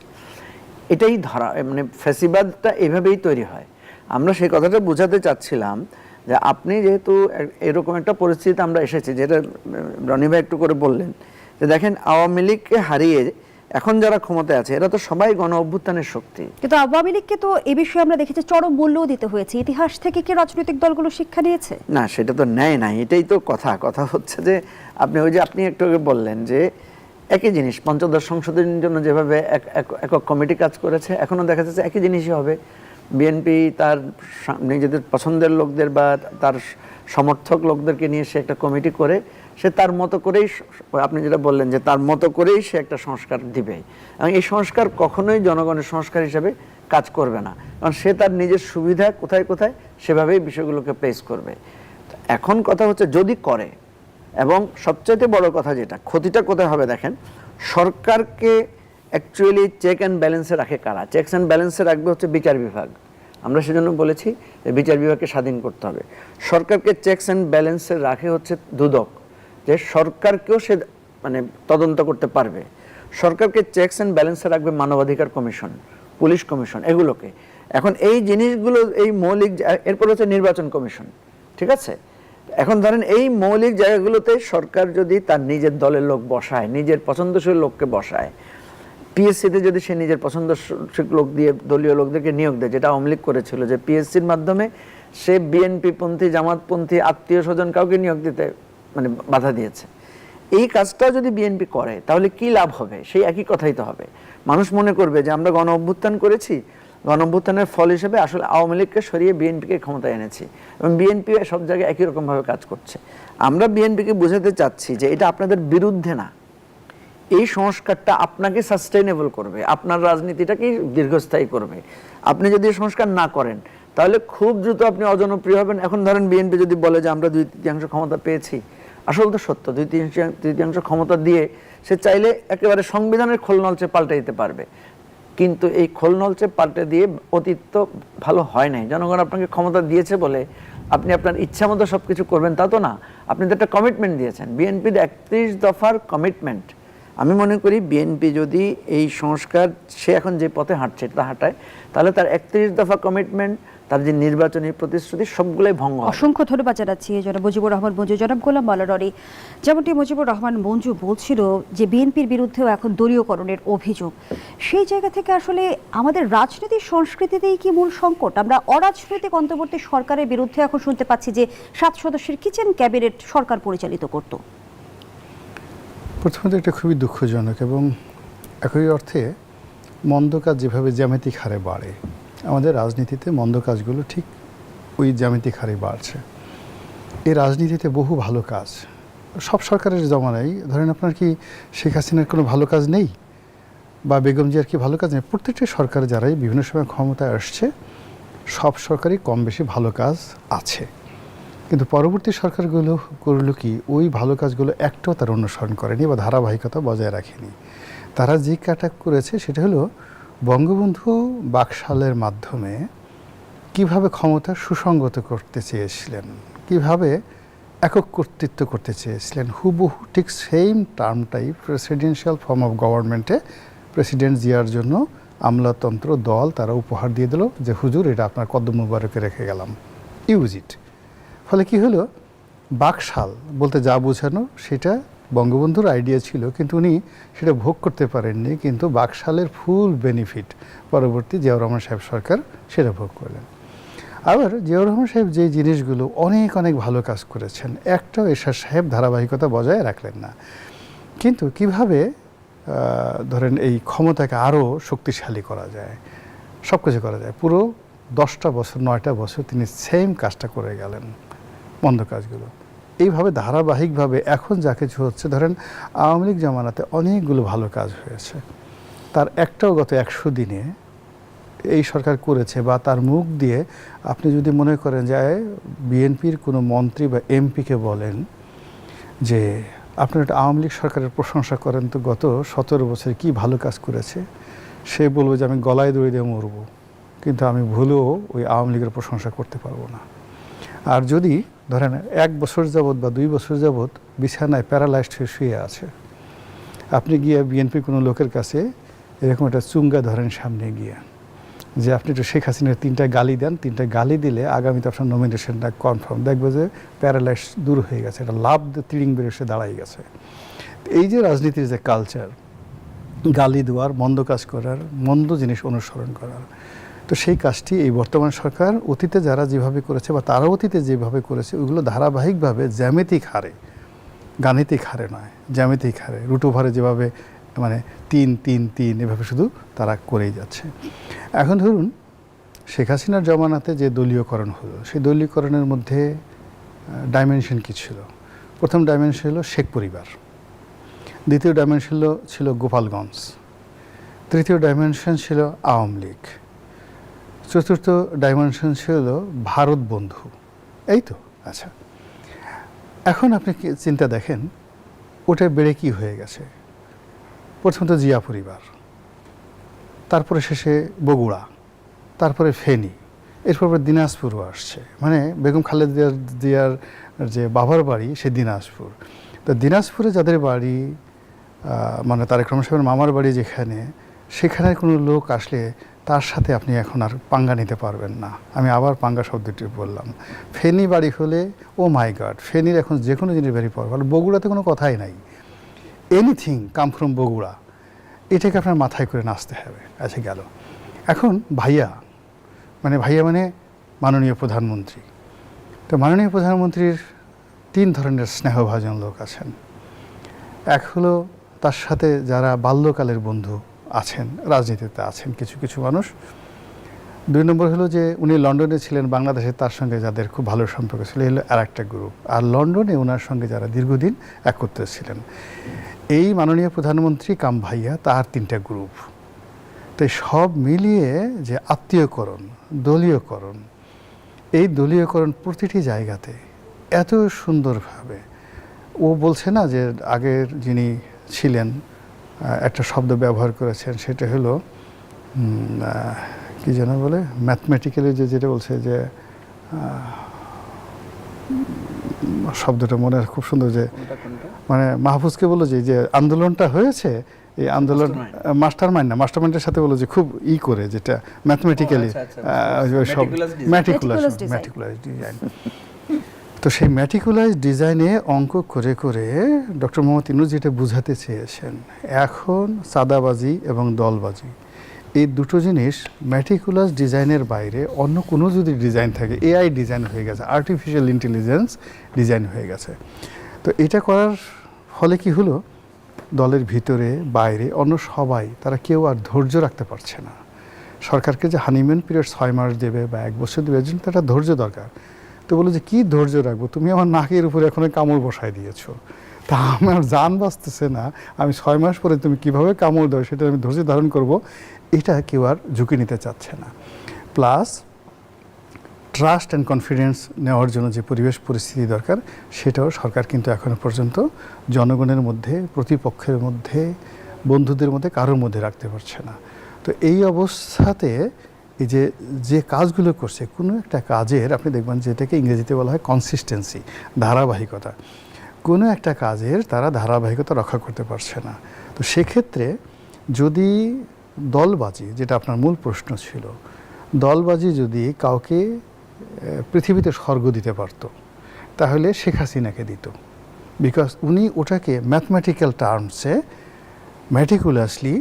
এটাই ধরা, মানে ফ্যাসিবাদটা এভাবেই তৈরি হয়। আমরা সেই কথাটা বোঝাতে চাচ্ছিলাম যে আপনি যেহেতু এরকম একটা পরিস্থিতিতে আমরা এসেছি, যেটা রনি ভাই একটু করে বললেন, যে দেখেন আওয়ামী লীগকে হারিয়ে এখন যারা ক্ষমতায় আছে এরা তো সবাই গণ অভ্যুত্থানের শক্তি, কিন্তু আওয়ামী লীগকে তো এ বিষয়ে আমরা দেখেছি চরম মূল্যও দিতে হয়েছে। ইতিহাস থেকে কি রাজনৈতিক দলগুলো শিক্ষা নিয়েছে? না, সেটা তো নেয় না, এটাই তো কথা হচ্ছে যে আপনি ওই যে আপনি একটু আগে বললেন যে একই জিনিস পঞ্চদশ সংশোধনের জন্য যেভাবে একক কমিটি কাজ করেছে, এখনো দেখা যাচ্ছে একই জিনিসই হবে। বিএনপি তার নিজেদের পছন্দের লোকদের বা তার সমর্থক লোকদেরকে নিয়ে সে একটা কমিটি করে সে তার মতো করেই, আপনি যেটা বললেন যে তার মতো করেই সে একটা সংস্কার দিবে, এবং এই সংস্কার কখনোই জনগণের সংস্কার হিসেবে কাজ করবে না, কারণ সে তার নিজের সুবিধা কোথায় কোথায় সেভাবেই বিষয়গুলোকে প্লেস করবে। এখন কথা হচ্ছে যদি করে, এবং সবচাইতে বড় কথা যেটা, ক্ষতিটা কোথায় হবে দেখেন, সরকারকে অ্যাকচুয়ালি চেক অ্যান্ড ব্যালেন্সে রাখে কারা? চেকস অ্যান্ড ব্যালেন্সে রাখবে হচ্ছে বিচার বিভাগ। আমরা সেজন্য বলেছি যে বিচার বিভাগকে স্বাধীন করতে হবে। সরকারকে চেকস অ্যান্ড ব্যালেন্সে রাখে হচ্ছে দুদক, যে সরকারকেও সে মানে তদন্ত করতে পারবে। সরকারকে চেকস অ্যান্ড ব্যালেন্সে রাখবে মানবাধিকার কমিশন, পুলিশ কমিশন, এগুলোকে। এখন এই জিনিসগুলো এই মৌলিক, এরপর হচ্ছে নির্বাচন কমিশন। ঠিক আছে, এখন ধরেন এই মৌলিক জায়গাগুলোতে সরকার যদি তার নিজের দলের লোক বসায়, নিজের পছন্দসই লোককে বসায়, পিএসসিতে যদি সে নিজের পছন্দসই লোক দিয়ে দলীয় লোকদেরকে নিয়োগ দেয়, যেটা আওয়ামী লীগ করেছিল, যে পিএসসির মাধ্যমে সে বিএনপি পন্থী, জামাতপন্থী আত্মীয় স্বজন কাউকে নিয়োগ দিতে মানে বাধা দিয়েছে। এই কাজটা যদি বিএনপি করে তাহলে কি লাভ হবে? সেই একই কথাই তো হবে। মানুষ মনে করবে যে আমরা গণ অভ্যুত্থান করেছি, গণ অভ্যুত্থানের ফল হিসেবে আসলে আওয়ামী লীগকে সরিয়ে বিএনপিকে ক্ষমতায় এনেছি, এবং বিএনপি সব জায়গায় একই রকমভাবে কাজ করছে। আমরা বিএনপিকে বোঝাতে চাচ্ছি যে এটা আপনাদের বিরুদ্ধে না, এই সংস্কারটা আপনাকে সাস্টেইনেবল করবে, আপনার রাজনীতিটাকে দীর্ঘস্থায়ী করবে। আপনি যদি এই সংস্কার না করেন তাহলে খুব দ্রুত আপনি অজনপ্রিয় হবেন। এখন ধরেন বিএনপি যদি বলে যে আমরা 2/3 ক্ষমতা পেয়েছি, আসলে তো সত্য, দুই তৃতীয়াংশ ক্ষমতা দিয়ে সে চাইলে একেবারে সংবিধানের খোলনলচে পাল্টে দিতে পারবে, কিন্তু এই খোলনলচে পাল্টে দিয়ে অতীত তো ভালো হয় নাই। জনগণ আপনাকে ক্ষমতা দিয়েছে বলে আপনি আপনার ইচ্ছা মতো সবকিছু করবেন তা তো না। আপনি তো একটা কমিটমেন্ট দিয়েছেন, বিএনপির 31 দফার কমিটমেন্ট। আমি মনে করি বিএনপি যদি এই সংস্কার, সে এখন যে পথে হাঁটছে এটা হাঁটায়, তাহলে তার 31 দফা কমিটমেন্ট, তার যে নির্বাচনী প্রতিশ্রুতি, সবগুলোই ভঙ্গ হবে। অসংখ্য ধন্যবাদ জানাচ্ছি জনাব মুজিবুর রহমান মঞ্জু। জনাব গোলাম মাওলা রনি, যেমনটি মুজিবুর রহমান মঞ্জু বলছিল যে বিএনপির বিরুদ্ধেও এখন দলীয়করণের অভিযোগ, সেই জায়গা থেকে আসলে আমাদের রাজনৈতিক সংস্কৃতিতেই কি মূল সংকট? আমরা অরাজনৈতিক অন্তর্বর্তী সরকারের বিরুদ্ধে এখন শুনতে পাচ্ছি যে 7 সদস্যের কিচেন ক্যাবিনেট সরকার পরিচালিত করত। প্রথমত এটা খুবই দুঃখজনক এবং একই অর্থে মন্দ কাজ যেভাবে জ্যামিতিক হারে বাড়ে, আমাদের রাজনীতিতে মন্দ কাজগুলো ঠিক ওই জ্যামিতিক হারে বাড়ছে। এই রাজনীতিতে বহু ভালো কাজ সব সরকারের জমানায়, ধরেন আপনার কি শেখ হাসিনার কোনো ভালো কাজ নেই বা বেগম জিয়ার কি ভালো কাজ নেই? প্রত্যেকটা সরকার যারাই বিভিন্ন সময় ক্ষমতায় আসছে, সব সরকারই কম বেশি ভালো কাজ আছে, কিন্তু পরবর্তী সরকারগুলো করলো কি, ওই ভালো কাজগুলো একটাও তারা অনুসরণ করেনি বা ধারাবাহিকতা বজায় রাখেনি। তারা যে কাটা করেছে সেটা হলো বঙ্গবন্ধু বাকশালের মাধ্যমে কিভাবে ক্ষমতা সুসংগত করতে চেয়েছিলেন, কিভাবে একক কর্তৃত্ব করতে চেয়েছিলেন, হুবহু ঠিক সেম টার্মটাই প্রেসিডেন্সিয়াল ফর্ম অফ গভর্নমেন্টে প্রেসিডেন্ট জিয়ার জন্য আমলাতন্ত্র দল তারা উপহার দিয়ে দিল যে হুজুর এটা আপনার কদম মুবারকে রেখে গেলাম, ইউজ ইট। ফলে কি হলো, বাকশাল বলতে যা বোঝানো সেটা বঙ্গবন্ধুর আইডিয়া ছিল, কিন্তু উনি সেটা ভোগ করতে পারেননি, কিন্তু বাকশালের ফুল বেনিফিট পরবর্তী জিয়াউর রহমান সাহেব সরকার সেটা ভোগ করলেন। আবার জিয়াউর রহমান সাহেব যে জিনিসগুলো অনেক অনেক ভালো কাজ করেছেন, একটাও এরশাদ সাহেব ধারাবাহিকতা বজায় রাখলেন না। কিন্তু কিভাবে ধরেন এই ক্ষমতাকে আরও শক্তিশালী করা যায়, সব কিছু করা যায়, পুরো 10টা বছর 9টা বছর তিনি সেম কাজটা করে গেলেন, মন্দ কাজগুলো। এইভাবে ধারাবাহিকভাবে এখন যা কিছু হচ্ছে, ধরেন আওয়ামী লীগ জামানাতে অনেকগুলো ভালো কাজ হয়েছে, তার একটাও গত 100 দিনে এই সরকার করেছে, বা তার মুখ দিয়ে আপনি যদি মনে করেন যে বিএনপির কোনো মন্ত্রী বা এমপিকে বলেন যে আপনার একটা আওয়ামী লীগ সরকারের প্রশংসা করেন তো গত 17 বছরে কি ভালো কাজ করেছে, সে বলবে যে আমি গলায় দড়ি দিয়ে মরব, কিন্তু আমি ভুলেও ওই আওয়ামী লীগের প্রশংসা করতে পারবো না। আর যদি ধরেন 1 বছর যাবৎ বা 2 বছর যাবৎ বিছানায় প্যারালাইজড হয়ে শুয়ে আছে, আপনি গিয়ে বিএনপির কোনো লোকের কাছে এরকম একটা চুঙ্গা ধরেন সামনে গিয়ে যে আপনি একটু শেখ হাসিনার 3টা গালি দেন, 3টা গালি দিলে আগামীতে আপনার নমিনেশনটা কনফার্ম, দেখবে যে প্যারালাইজ দূর হয়ে গেছে, এটা লাভ তিরিং বের এসে দাঁড়াই গেছে। এই যে রাজনীতির যে কালচার, গালি দেওয়ার, মন্দ কাজ করার, মন্দ জিনিস অনুসরণ করার, তো সেই কাজটি এই বর্তমান সরকার অতীতে যারা যেভাবে করেছে বা তারা অতীতে যেভাবে করেছে ওইগুলো ধারাবাহিকভাবে জ্যামিতিক হারে, গাণিতিক হারে নয়, জ্যামিতিক হারে, রুট ওভারে যেভাবে মানে 3 3 3 এভাবে শুধু তারা করেই যাচ্ছে। এখন ধরুন শেখ হাসিনার জমানাতে যে দলীয়করণ হলো, সেই দলীয়করণের মধ্যে ডাইমেনশন কী ছিল? প্রথম ডাইমেনশন হলো শেখ পরিবার, দ্বিতীয় ডাইমেনশন ছিল গোপালগঞ্জ, তৃতীয় ডাইমেনশন ছিল আওয়ামী লীগ, চতুর্থ ডাইমেনশন ছিল ভারত বন্ধু। এই তো আচ্ছা, এখন আপনি চিন্তা দেখেন ওটা বেড়ে কি হয়ে গেছে। প্রথমত জিয়া পরিবার, তারপরে শেষে বগুড়া, তারপরে ফেনী, এরপর দিনাজপুরও আসছে, মানে বেগম খালেদা জিয়ার যে বাবার বাড়ি সে দিনাজপুর। তো দিনাজপুরে যাদের বাড়ি, মানে তারেক রহমান সাহেবের মামার বাড়ি যেখানে, সেখানে কোনো লোক আসলে তার সাথে আপনি এখন আর পাঙ্গা নিতে পারবেন না। আমি আবার পাঙ্গা শব্দটি বললাম। ফেনী বাড়ি হলে ও মাই গড, ফেনীর এখন যে কোনো জিনিস ভেরি পাওয়ার, বগুড়াতে কোনো কথাই নাই, এনিথিং কাম ফ্রম বগুড়া, এটাকে আপনার মাথায় করে নাচতে হবে। আচ্ছা গেল, এখন ভাইয়া মানে মাননীয় প্রধানমন্ত্রী। তো মাননীয় প্রধানমন্ত্রীর 3 ধরনের স্নেহভাজন লোক আছেন। এক হলো তার সাথে যারা বাল্যকালের বন্ধু আছেন, রাজনীতিতে আছেন কিছু কিছু মানুষ। 2 নম্বর হলো যে উনি লন্ডনে ছিলেন, বাংলাদেশে তার সঙ্গে যাদের খুব ভালো সম্পর্ক ছিল, এলো আর একটা গ্রুপ। আর লন্ডনে ওনার সঙ্গে যারা দীর্ঘদিন একত্রে ছিলেন, এই মাননীয় প্রধানমন্ত্রী কাম ভাইয়া তার 3টা গ্রুপ। তো সব মিলিয়ে যে আত্মীয়করণ, দলীয়করণ, এই দলীয়করণ প্রতিটি জায়গাতে এত সুন্দরভাবে ও বলছে না যে আগের যিনি ছিলেন একটা শব্দ ব্যবহার করেছেন, সেটা হলো কি যেন বলে, ম্যাথমেটিক্যালি যেটা বলছে যে শব্দটা মনে খুব সুন্দর, যে মানে মাহফুজকে বললো যে আন্দোলনটা হয়েছে, এই আন্দোলন মাস্টার মাইন্ডের সাথে বললো যে খুব করে, যেটা ম্যাথমেটিক্যালি সব ম্যাটিকুলাস ডিজাইন। তো সেই ম্যাটিকুলাস ডিজাইনে অঙ্ক করে করে ডক্টর মোহাম্মদ ইউনূস যেটা বুঝাতে চেয়েছেন, এখন চাঁদাবাজি এবং দলবাজি এই দুটো জিনিস ম্যাটিকুলাস ডিজাইনের বাইরে অন্য কোনো যদি ডিজাইন থাকে, এআই ডিজাইন হয়ে গেছে, আর্টিফিশিয়াল ইন্টেলিজেন্স ডিজাইন হয়ে গেছে। তো এটা করার ফলে কি হলো, দলের ভিতরে বাইরে অন্য সবাই তারা কেউ আর ধৈর্য রাখতে পারছে না। সরকারকে যে হানিমুন পিরিয়ড 6 মাস দেবে বা 1 বছর দেবে, এর জন্য তো একটা ধৈর্য দরকার। তো বলো যে কী ধৈর্য রাখবো, তুমি আমার নাকের উপরে এখন কামড় বসায় দিয়েছো, তা আমার জান বাঁচতেছে না, আমি 6 মাস পরে তুমি কিভাবে কামড় দাও সেটা আমি ধৈর্য ধারণ করব, এটা কেউ আর ঝুঁকি নিতে চাচ্ছে না। প্লাস ট্রাস্ট অ্যান্ড কনফিডেন্স নেওয়ার জন্য যে পরিবেশ পরিস্থিতি দরকার, সেটাও সরকার কিন্তু এখনও পর্যন্ত জনগণের মধ্যে, প্রতিপক্ষের মধ্যে, বন্ধুদের মধ্যে কারোর মধ্যে রাখতে পারছে না। তো এই অবস্থাতে এই যে কাজগুলো করছে, কোনো একটা কাজের আপনি দেখবেন যেটাকে ইংরেজিতে বলা হয় কনসিস্টেন্সি, ধারাবাহিকতা, কোনো একটা কাজের তারা ধারাবাহিকতা রক্ষা করতে পারছে না। তো সেক্ষেত্রে যদি দলবাজি, যেটা আপনার মূল প্রশ্ন ছিল, দলবাজি যদি কাউকে পৃথিবীতে স্বর্গ দিতে পারত, তাহলে শেখ হাসিনাকে দিত। বিকজ উনি ওটাকে ম্যাথমেটিক্যাল টার্মসে ম্যাটিকুলাসলি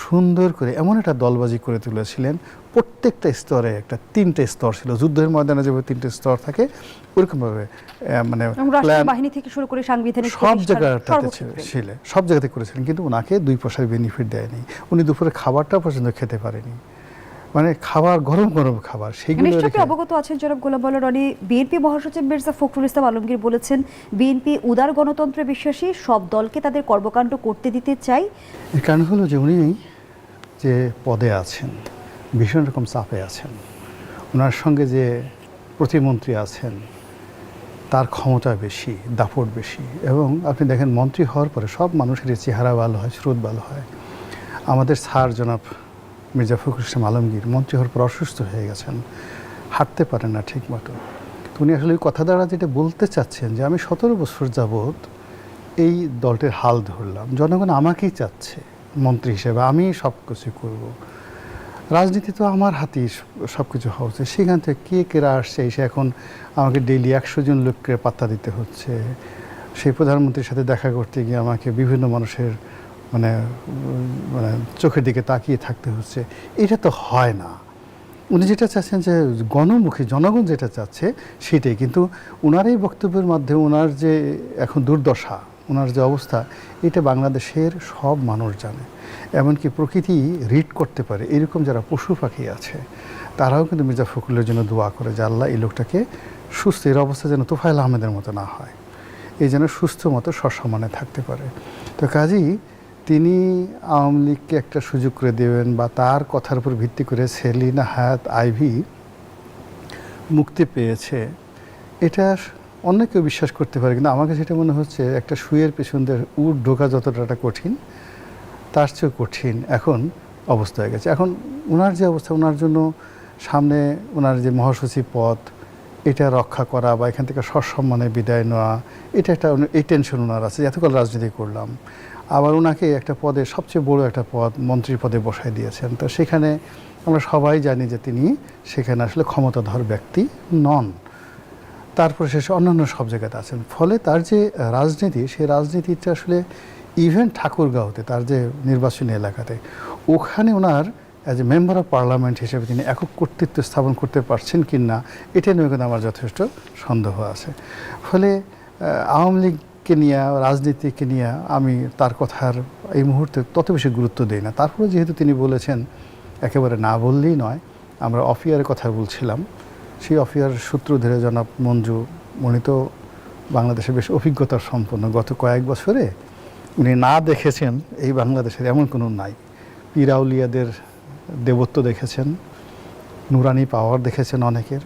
সুন্দর করে এমন একটা দলবাজি করে তুলেছিলেন, প্রত্যেকটা স্তরে একটা 3টে স্তর ছিল, যুদ্ধের ময়দানে যেভাবে 3টে স্তর থাকে ওরকমভাবে, মানে বাহিনী থেকে শুরু করে সাংবিধানিক সব জায়গাটাতে ছিল, সব জায়গাতে করেছিলেন। কিন্তু ওনাকে 2 পয়সার বেনিফিট দেয়নি, উনি দুপুরে খাবারটা পর্যন্ত খেতে পারেনি, মানে খাবার গরম গরম খাবার, সেগুলো নিশ্চয়ই অবগত আছেন জনাব গোলাম মোল্লা রনি। বিএনপি মহাসচিব মির্জা ফখরুল ইসলাম আলমগীর বলেছেন, বিএনপি উদার গণতন্ত্রে বিশ্বাসী, সব দলকে তাদের কর্মকাণ্ড করতে দিতে চাই। এর কারণ হলো যে উনি যে পদে আছেন, ভীষণ রকম চাপে আছেন, ওনার সঙ্গে যে প্রতিমন্ত্রী আছেন তার ক্ষমতা বেশি, দাপট বেশি, এবং আপনি দেখেন মন্ত্রী হওয়ার পরে সব মানুষের চেহারা ভালো হয়, স্রোত ভালো হয়। আমাদের স্যার জনাব মির্জা ফখরুল ইসলাম আলমগীর মন্ত্রী হওয়ার পর অসুস্থ হয়ে গেছেন, হাঁটতে পারেন না ঠিক মতো। তো উনি আসলে ওই কথা দ্বারা যেটা বলতে চাচ্ছেন যে আমি 17 বছর যাবৎ এই দলটির হাল ধরলাম, জনগণ আমাকেই চাচ্ছে মন্ত্রী হিসেবে, আমি সব কিছু করবো, রাজনীতি তো আমার হাতেই সব কিছু হওয়া উচিত। সেখান থেকে কে কেরা আসছে, এসে এখন আমাকে ডেইলি 100 জন লোককে পাত্তা দিতে হচ্ছে, সেই প্রধানমন্ত্রীর সাথে দেখা করতে গিয়ে আমাকে বিভিন্ন মানুষের মানে মানে চোখের দিকে তাকিয়ে থাকতে হচ্ছে। এটা তো হয় না। উনি যেটা চাচ্ছেন যে গণমুখী, জনগণ যেটা চাচ্ছে সেটাই, কিন্তু ওনার এই বক্তব্যের মাধ্যমে ওনার যে এখন দুর্দশা, ওনার যে অবস্থা, এটা বাংলাদেশের সব মানুষ জানে। এমনকি প্রকৃতি রিড করতে পারে এরকম যারা পশু পাখি আছে, তারাও কিন্তু মির্জা ফখরুলের জন্য দোয়া করে যে আল্লাহ এই লোকটাকে সুস্থ, এর অবস্থা যেন তোফায়েল আহমেদের মতো না হয়, এই যেন সুস্থ মতো সসম্মানে থাকতে পারে। তো কাজেই তিনি আওয়ামী লীগকে একটা সুযোগ করে দেবেন, বা তার কথার উপর ভিত্তি করে সেলিনা হায়াত আইভী মুক্তি পেয়েছে, এটা অন্য কেউ বিশ্বাস করতে পারে। কিন্তু আমাকে যেটা মনে হচ্ছে, একটা শুয়ের পেছন দিয়ে উট ঢোকা যতটা কঠিন, তার চেয়েও কঠিন এখন অবস্থা হয়ে গেছে। এখন ওনার যে অবস্থা, ওনার জন্য সামনে ওনার যে মহাসচিব পদ, এটা রক্ষা করা বা এখান থেকে সসম্মানে বিদায় নেওয়া, এটা একটা এই টেনশন ওনার আছে, এতকাল রাজনীতি করলাম। আবার ওনাকে একটা পদে, সবচেয়ে বড় একটা পদ, মন্ত্রী পদে বসাই দিয়েছেন। তো সেখানে আমরা সবাই জানি যে তিনি সেখানে আসলে ক্ষমতাধর ব্যক্তি নন। তারপরে শেষে অন্যান্য সব জায়গাতে আছেন। ফলে তার যে রাজনীতি, সেই রাজনীতিটা আসলে ইভেন ঠাকুরগাঁওতে তার যে নির্বাচনী এলাকাতে, ওখানে ওনার as a member of parliament হিসেবে তিনি একক কর্তৃত্ব স্থাপন করতে পারছেন কি না, এটা নিয়ে কিন্তু আমার যথেষ্ট সন্দেহ আছে। ফলে আওয়ামী লীগকে নিয়ে, রাজনীতিকে নিয়ে আমি তার কথার এই মুহূর্তে তত বেশি গুরুত্ব দিই না। তারপরে যেহেতু তিনি বলেছেন, একেবারে না বললেই নয়, আমরা অফিয়ারের কথা বলছিলাম, সেই অফিয়ার সূত্র ধরে জনাব মঞ্জু, উনি তো বাংলাদেশে বেশ অভিজ্ঞতার সম্পন্ন, গত কয়েক বছরে উনি না দেখেছেন এই বাংলাদেশের এমন কোনো নাই। পীরাউলিয়াদের দেবত্ব দেখেছেন, নুরানি পাওয়ার দেখেছেন অনেকের,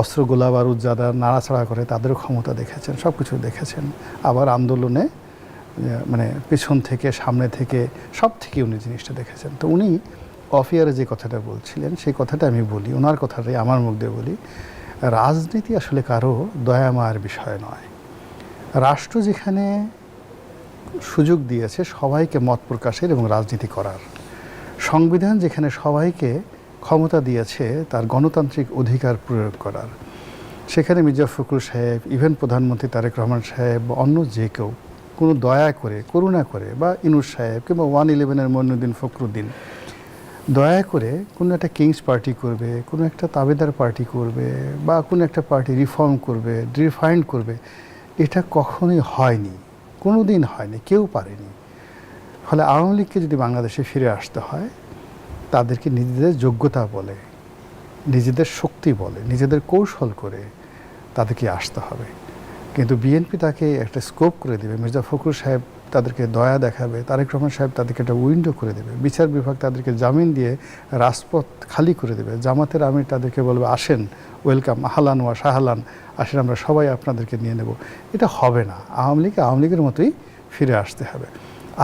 অস্ত্র গোলা বারুদ যারা নাড়াচাড়া করে তাদেরও ক্ষমতা দেখেছেন, সব কিছু দেখেছেন। আবার আন্দোলনে মানে পেছন থেকে সামনে থেকে সব থেকে উনি জিনিসটা দেখেছেন। তো উনি অফ ইয়ারে যে কথাটা বলছিলেন সেই কথাটা আমি বলি, ওনার কথাটাই আমার মুখ দিয়ে বলি, রাজনীতি আসলে কারো দয়া মায়ার বিষয় নয়। রাষ্ট্র যেখানে সুযোগ দিয়েছে সবাইকে মত প্রকাশের এবং রাজনীতি করার, সংবিধান যেখানে সবাইকে ক্ষমতা দিয়েছে তার গণতান্ত্রিক অধিকার প্রয়োগ করার, সেখানে মির্জা ফখরুল সাহেব, ইভেন প্রধানমন্ত্রী তারেক রহমান সাহেব বা অন্য যে কেউ কোনো দয়া করে, করুণা করে, বা ইনুস সাহেব কিংবা 111-এর মইনুদ্দিন ফখরুদ্দিন দয়া করে কোনো একটা কিংস পার্টি করবে, কোনো একটা তাবেদার পার্টি করবে, বা কোনো একটা পার্টি রিফর্ম করবে, রিফাইন্ড করবে, এটা কখনোই হয়নি, কোনো দিন হয়নি, কেউ পারেনি। ফলে আওয়ামী লীগকে যদি বাংলাদেশে ফিরে আসতে হয়, তাদেরকে নিজেদের যোগ্যতা বলে, নিজেদের শক্তি বলে, নিজেদের কৌশল করে তাদেরকে আসতে হবে। কিন্তু বিএনপি তাকে একটা স্কোপ করে দেবে, মির্জা ফখরুল সাহেব তাদেরকে দয়া দেখাবে, তারেক রহমান সাহেব তাদেরকে একটা উইন্ডো করে দেবে, বিচার বিভাগ তাদেরকে জামিন দিয়ে রাজপথ খালি করে দেবে, জামাতের আমির তাদেরকে বলবে আসেন, ওয়েলকাম, আহলান ওয়া শাহলান, আসেন আমরা সবাই আপনাদেরকে নিয়ে নেব। এটা হবে না। আওয়ামী লীগের মতোই ফিরে আসতে হবে।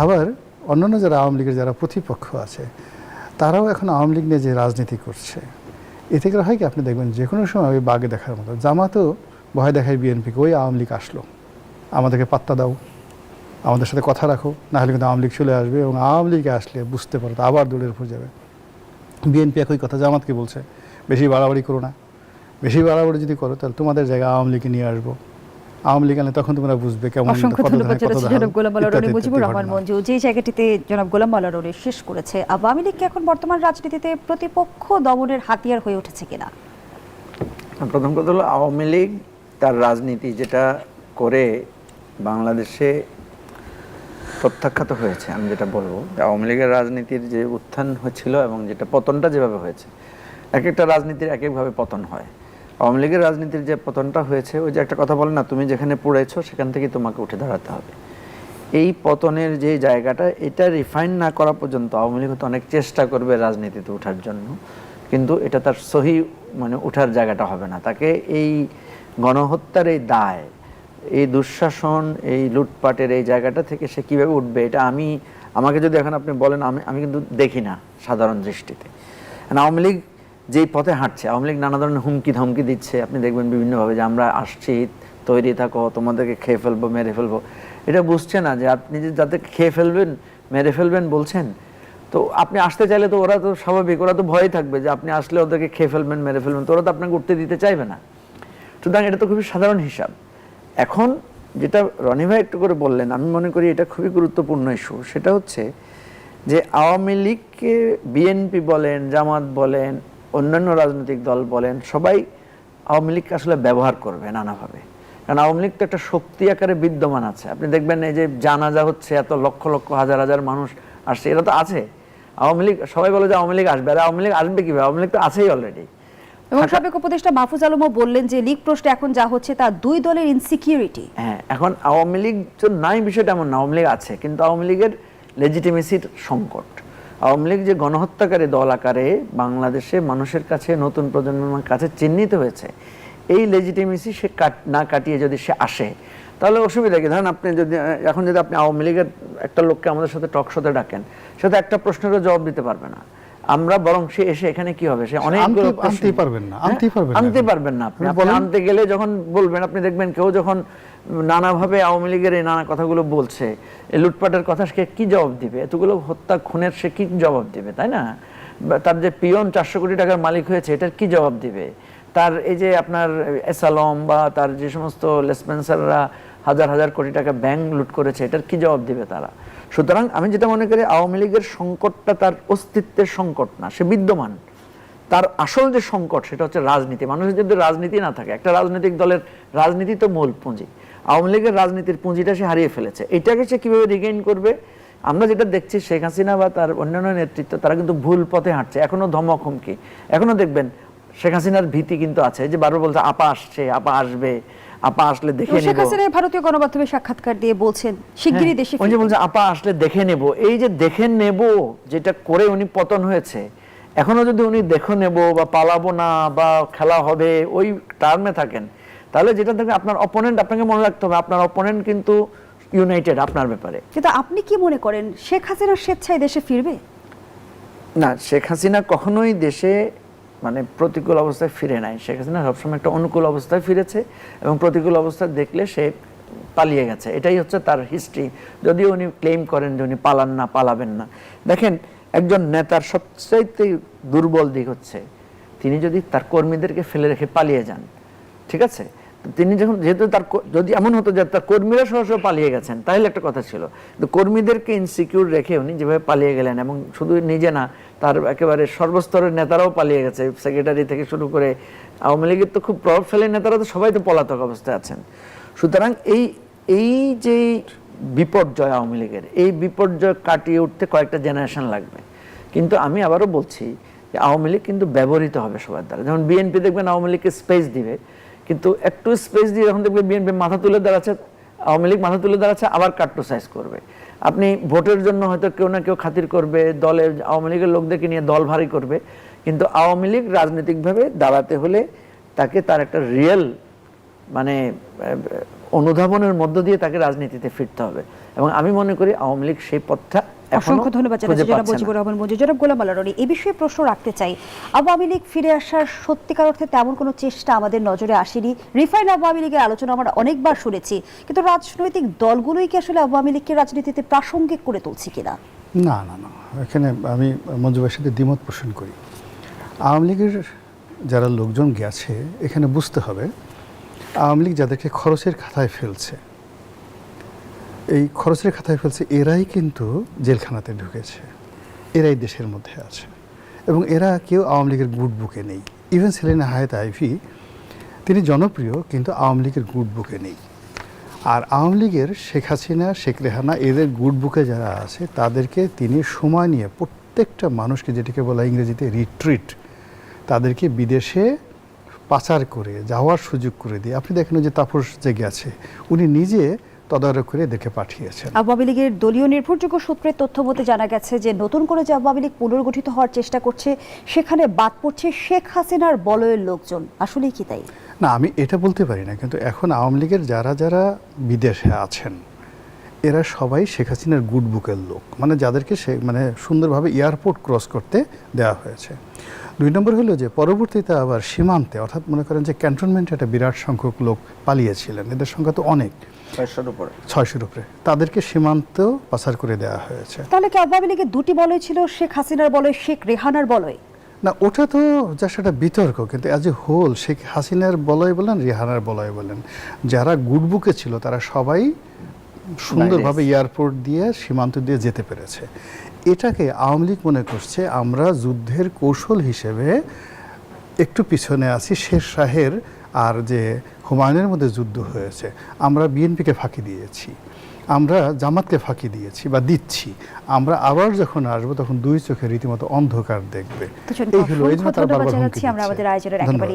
আবার অন্যান্য যারা আওয়ামী লীগের যারা প্রতিপক্ষ আছে তারাও এখন আওয়ামী লীগ নিয়ে যে রাজনীতি করছে, এতে করে হয় কি আপনি দেখবেন যে কোনো সময় ওই বাগে দেখার মতো জামাতও ভয় দেখায় বিএনপিকে, ওই আওয়ামী লীগ আসলো, আমাদেরকে পাত্তা দাও, আমাদের সাথে কথা রাখো, না হলে কিন্তু আওয়ামী লীগ চলে আসবে, এবং আওয়ামী লীগে আসলে বুঝতে পারো তো আবার দৌড়ের উপর যাবে। বিএনপি একই কথা জামাতকে বলছে, বেশি বাড়াবাড়ি করো না, বেশি বাড়াবাড়ি যদি করো তাহলে তোমাদের জায়গায় আওয়ামী লীগকে নিয়ে আসবো, আওয়ামী লীগ আনলে তখন তোমরা বুঝবে কেমন। অসংখ্য ধন্যবাদ জানাচ্ছি জনাব গোলাম মাওলা রনি। মুজিবুর রহমান মঞ্জু, যে জায়গাটিতে জনাব গোলাম মাওলা রনি শেষ করেছে, আওয়ামী লীগ কি এখন বর্তমান রাজনীতিতে প্রতিপক্ষ দমনের হাতিয়ার হয়ে উঠেছে কিনা? প্রথম কথা হলো আওয়ামী লীগ তার রাজনীতি যেটা করে বাংলাদেশে প্রত্যাখ্যাত হয়েছে। আমি যেটা বলবো, আওয়ামী লীগের রাজনীতির যে উত্থান হয়েছিল এবং যেটা পতনটা যেভাবে হয়েছে, এক একটা রাজনীতির এক একভাবে পতন হয়। আওয়ামী লীগের রাজনীতির যে পতনটা হয়েছে, ওই যে একটা কথা বলে না, তুমি যেখানে পড়েছো সেখান থেকে তোমাকে উঠে দাঁড়াতে হবে। এই পতনের যে জায়গাটা, এটা রিফাইন না করা পর্যন্ত আওয়ামী লীগ হয়তো অনেক চেষ্টা করবে রাজনীতিতে ওঠার জন্য, কিন্তু এটা তার সহি মানে ওঠার জায়গাটা হবে না। তাকে এই গণহত্যার এই দায়, এই দুঃশাসন, এই লুটপাটের এই জায়গাটা থেকে সে কীভাবে উঠবে, এটা আমাকে যদি এখন আপনি বলেন, আমি কিন্তু দেখি না সাধারণ দৃষ্টিতে। আওয়ামী লীগ যেই পথে হাঁটছে, আওয়ামী লীগ নানা ধরনের হুমকি ধমকি দিচ্ছে, আপনি দেখবেন বিভিন্নভাবে যে আমরা আসছি, তৈরি থাকো, তোমাদেরকে খেয়ে ফেলবো, মেরে ফেলবো। এটা বুঝছে না যে আপনি যে যাদেরকে খেয়ে ফেলবেন, মেরে ফেলবেন বলছেন, তো আপনি আসতে চাইলে তো ওরা তো স্বাভাবিক, ওরা তো ভয় থাকবে যে আপনি আসলে ওদেরকে খেয়ে ফেলবেন, মেরে ফেলবেন, তো ওরা তো আপনাকে উঠতে দিতে চাইবে না। সুতরাং এটা তো খুবই সাধারণ হিসাব। এখন যেটা রনি ভাই একটু করে বললেন, আমি মনে করি এটা খুবই গুরুত্বপূর্ণ ইস্যু। সেটা হচ্ছে যে আওয়ামী লীগকে বিএনপি বলেন, জামাত বলেন, অন্যান্য রাজনৈতিক দল বলেন, সবাই আওয়ামী লীগকে আসলে ব্যবহার করবে নানাভাবে। কারণ আওয়ামী লীগ তো একটা শক্তি আকারে বিদ্যমান আছে। আপনি দেখবেন এই যে জানাজা হচ্ছে, এত লক্ষ লক্ষ হাজার হাজার মানুষ আসছে, এরা তো আছে। আওয়ামী লীগ, সবাই বলে যে আওয়ামী লীগ আসবে, আর আওয়ামী লীগ আসবে কিভাবে? আওয়ামী লীগ তো আছেই অলরেডি। এবং সাবেক উপদেষ্টা মাহফুজ আলমও বললেন যে লীগ প্রশ্নে এখন যা হচ্ছে তা দুই দলের ইনসিকিউরিটি। হ্যাঁ, এখন আওয়ামী লীগ তো নাই, বিষয়টা এমন না, আওয়ামী লীগ আছে, কিন্তু আওয়ামী লীগের লেজিটিমেসির সংকট। আওয়ামী লীগ যে গণহত্যাকারী দল আকারে বাংলাদেশে মানুষের কাছে, নতুন প্রজন্মের কাছে চিহ্নিত হয়েছে, এই লেজিটিমেসি সে না কাটিয়ে যদি সে আসে, তাহলে অসুবিধা কি? ধরেন আপনি যদি এখন যদি আপনি আওয়ামী লীগের একটা লোককে আমাদের সাথে টক শোতে ডাকেন, সে তো একটা প্রশ্নেরও জবাব দিতে পারবে না। আমরা বরং সে এসে এখানে কি হবে, সে অনেকগুলো আনতেই পারবেন না, আপনি আনতে গেলে যখন বলবেন, আপনি দেখবেন কেউ যখন নানাভাবে আওয়ামী লীগের এই নানা কথাগুলো বলছে, এই লুটপাটের কথা সে কি জবাব দিবে? এতগুলো হত্যা খুনের সে কি জবাব দিবে, তাই না? তার যে পিয়ন 400 কোটি টাকার মালিক হয়েছে, এটার কি জবাব দিবে? তার এই যে আপনার এসালম বা তার যে সমস্ত লেসপেন্সাররা হাজার হাজার কোটি টাকা ব্যাংক লুট করেছে, এটার কি জবাব দিবে তারা? সুতরাং আমি যেটা মনে করি, আওয়ামী লীগের সংকটটা তার অস্তিত্বের সংকট না, সে বিদ্যমান। তার আসল যে সংকট সেটা হচ্ছে রাজনীতি। মানুষের যদি রাজনীতি না থাকে, একটা রাজনৈতিক দলের রাজনীতি তো মূল পুঁজি, আওয়ামী লীগের রাজনীতির পুঁজিটা সে হারিয়ে ফেলেছে। এটাকে সে কিভাবে রিগেইন করবে? আমরা যেটা দেখছি, শেখ হাসিনা বা তার অন্যান্য নেতৃত্ব, তারা কিন্তু ভুল পথে হাঁটছে। এখনো ধমক হুমকি, এখনো দেখবেন শেখ হাসিনার ভীতি কিন্তু আছে, যে বারবার বলছে আপা আসছে, আপা আসবে, আপা আসলে দেখে নেব। শেখ হাসিনা ভারতীয় গণমাধ্যমে সাক্ষাৎকার দিয়ে বলছেন শিগগিরই দেশে ফিরবেন, বলছে আপা আসলে দেখে নেব। এই যে দেখে নেব যেটা করে উনি পতন হয়েছে, এখনো যদি উনি দেখো নেব বা পালাবো না বা খেলা হবে ওই টার্মে থাকেন, তাহলে যেটা থেকে আপনার অপোনেন্ট, আপনাকে মনে রাখতে হবে আপনার অপোনেন্ট কিন্তু ইউনাইটেড আপনার ব্যাপারে। কিন্তু আপনি কি মনে করেন শেখ হাসিনা স্বেচ্ছায় দেশে ফিরবে? না, শেখ হাসিনা কখনোই দেশে মানে প্রতিকূল অবস্থায় ফিরে নাই। শেখ হাসিনা সবসময় একটা অনুকূল অবস্থায় ফিরেছে এবং প্রতিকূল অবস্থা দেখলে সে পালিয়ে গেছে, এটাই হচ্ছে তার হিস্ট্রি। যদিও উনি ক্লেম করেন যে উনি পালান না, পালাবেন না। দেখেন, একজন নেতার সবচাইতে দুর্বল দিক হচ্ছে তিনি যদি তার কর্মীদেরকে ফেলে রেখে পালিয়ে যান, ঠিক আছে? তো তিনি যখন, যেহেতু তার যদি এমন হতো যে তার কর্মীরা সহ পালিয়ে গেছেন তাহলে একটা কথা ছিল, কিন্তু কর্মীদেরকে ইনসিকিউর রেখে উনি যেভাবে পালিয়ে গেলেন, এবং শুধু নিজে না, তার একেবারে সর্বস্তরের নেতারাও পালিয়ে গেছে, সেক্রেটারি থেকে শুরু করে আওয়ামী লীগের তো খুব প্রভাবশালী নেতারা তো সবাই তো পলাতক অবস্থায় আছেন। সুতরাং এই যে বিপর্যয় আওয়ামী লীগের, এই বিপর্যয় কাটিয়ে উঠতে কয়েকটা জেনারেশন লাগবে। কিন্তু আমি আবারও বলছি যে আওয়ামী লীগ কিন্তু ব্যবহৃত হবে সবার দ্বারা। যেমন বিএনপি দেখবেন আওয়ামী লীগকে স্পেস দিবে, কিন্তু একটু স্পেস দিয়ে যখন দেখবে বিএনপি মাথা তুলে দাঁড়াচ্ছে, আওয়ামী লীগ মাথা তুলে দাঁড়াচ্ছে, আবার কার্টোসাইজ করবে। আপনি ভোটের জন্য হয়তো কেউ না কেউ খাতির করবে, দলের আওয়ামী লীগের লোকদেরকে নিয়ে দল ভারী করবে, কিন্তু আওয়ামী লীগ রাজনৈতিকভাবে দাঁড়াতে হলে তাকে তার একটা রিয়েল মানে অনুধাবনের মধ্য দিয়ে তাকে রাজনীতিতে ফিরতে হবে। এবং আমি মনে করি আওয়ামী লীগ সেই পথটা অসংখ্য ধন্যবাদ জানাচ্ছি জনাব মুজিবুর রহমান মঞ্জু। জনাব গোলাম আলা রনি, এই বিষয়ে প্রশ্ন রাখতে চাই, আওয়ামী লীগ ফিরে আসার সত্যিকার অর্থে তেমন কোনো চেষ্টা আমাদের নজরে আসেনি। রিফাইন আওয়ামী লীগের আলোচনা আমরা অনেকবার শুনেছি, কিন্তু রাজনৈতিক দলগুলোই কি আসলে আওয়ামী লীগকে রাজনীতিতে প্রাসঙ্গিক করে তুলছে কিনা? না না না, এখানে আমি মঞ্জু ভাইয়ের সাথে দ্বিমত পোষণ করি। আওয়ামী লীগের যারা লোকজন গেছে, এখানে বুঝতে হবে আওয়ামী লীগ যাদেরকে খরচের খাতায় ফেলছে, এই খরচের খাতায় ফেলছে এরাই কিন্তু জেলখানাতে ঢুকেছে, এরাই দেশের মধ্যে আছে, এবং এরা কেউ আওয়ামী লীগের গুড বুকে নেই। ইভেন সেলিনা হায়াত আইভি, তিনি জনপ্রিয় কিন্তু আওয়ামী লীগের গুড বুকে নেই। আর আওয়ামী লীগের শেখ হাসিনা, শেখ রেহানা, এদের গুড বুকে যারা আছে তাদেরকে তিনি সময় নিয়ে প্রত্যেকটা মানুষকে, যেটাকে বলা ইংরেজিতে রিট্রিট, তাদেরকে বিদেশে পাচার করে যাওয়ার সুযোগ করে দিয়ে, আপনি দেখেন যে তাপস যে গেছে উনি নিজে তদারক করে এদেরকে পাঠিয়েছেন। আওয়ামী লীগের দলীয় নির্ভরযোগ্য সূত্রের তথ্য মতে জানা গেছে যে নতুন করে যে আওয়ামী লীগ পুনর্গঠিত হওয়ার চেষ্টা করছে সেখানে বাদ পড়ছে শেখ হাসিনার বলয়ের লোকজন। আসলেই কি তাই? না, আমি এটা বলতে পারি না, কিন্তু এখন আওয়ামী লীগের যারা যারা বিদেশে আছেন এরা সবাই শেখ হাসিনার গুড বুকের লোক, মানে যাদেরকে সে মানে সুন্দরভাবে এয়ারপোর্ট ক্রস করতে দেওয়া হয়েছে। 2 নম্বর হলো যে পরবর্তীতে আবার সীমান্তে, অর্থাৎ মনে করেন যে ক্যান্টনমেন্টে একটা বিরাট সংখ্যক লোক পালিয়েছিলেন, এদের সংখ্যা তো অনেক, 600-র উপরে, তাদেরকে সীমান্তেও পাচার করে দেওয়া হয়েছে। তাহলে কি আওয়ামী লীগের দুটি বলয় ছিল, শেখ হাসিনার বলয়, শেখ রেহানার বলয়? না, ওটা তো জাস্ট একটা বিতর্ক, কিন্তু অ্যাজ এ হোল শেখ হাসিনার বলয় বলেন, রেহানার বলয় বলেন, যারা গুড বুকে ছিল তারা সবাই সুন্দরভাবে এয়ারপোর্ট দিয়ে সীমান্ত দিয়ে যেতে পেরেছে। এটাকে আওয়ামী লীগ মনে করছে আমরা যুদ্ধের কৌশল হিসেবে একটু পিছনে আছি, শের শাহের আর যে হুমায়ুনের মধ্যে যুদ্ধ হয়েছে, আমরা বিএনপিকে ফাঁকি দিয়েছি, আমরা জামাতকে ফাঁকি দিয়েছি বা দিচ্ছি, আমরা আবার যখন আসবো তখন 2 চোখে রীতিমতো অন্ধকার দেখবে। এই হলো, এই জন্য তারা বারবার হুমকি দিচ্ছে। আমরা আমাদের আয়োজনের একেবারে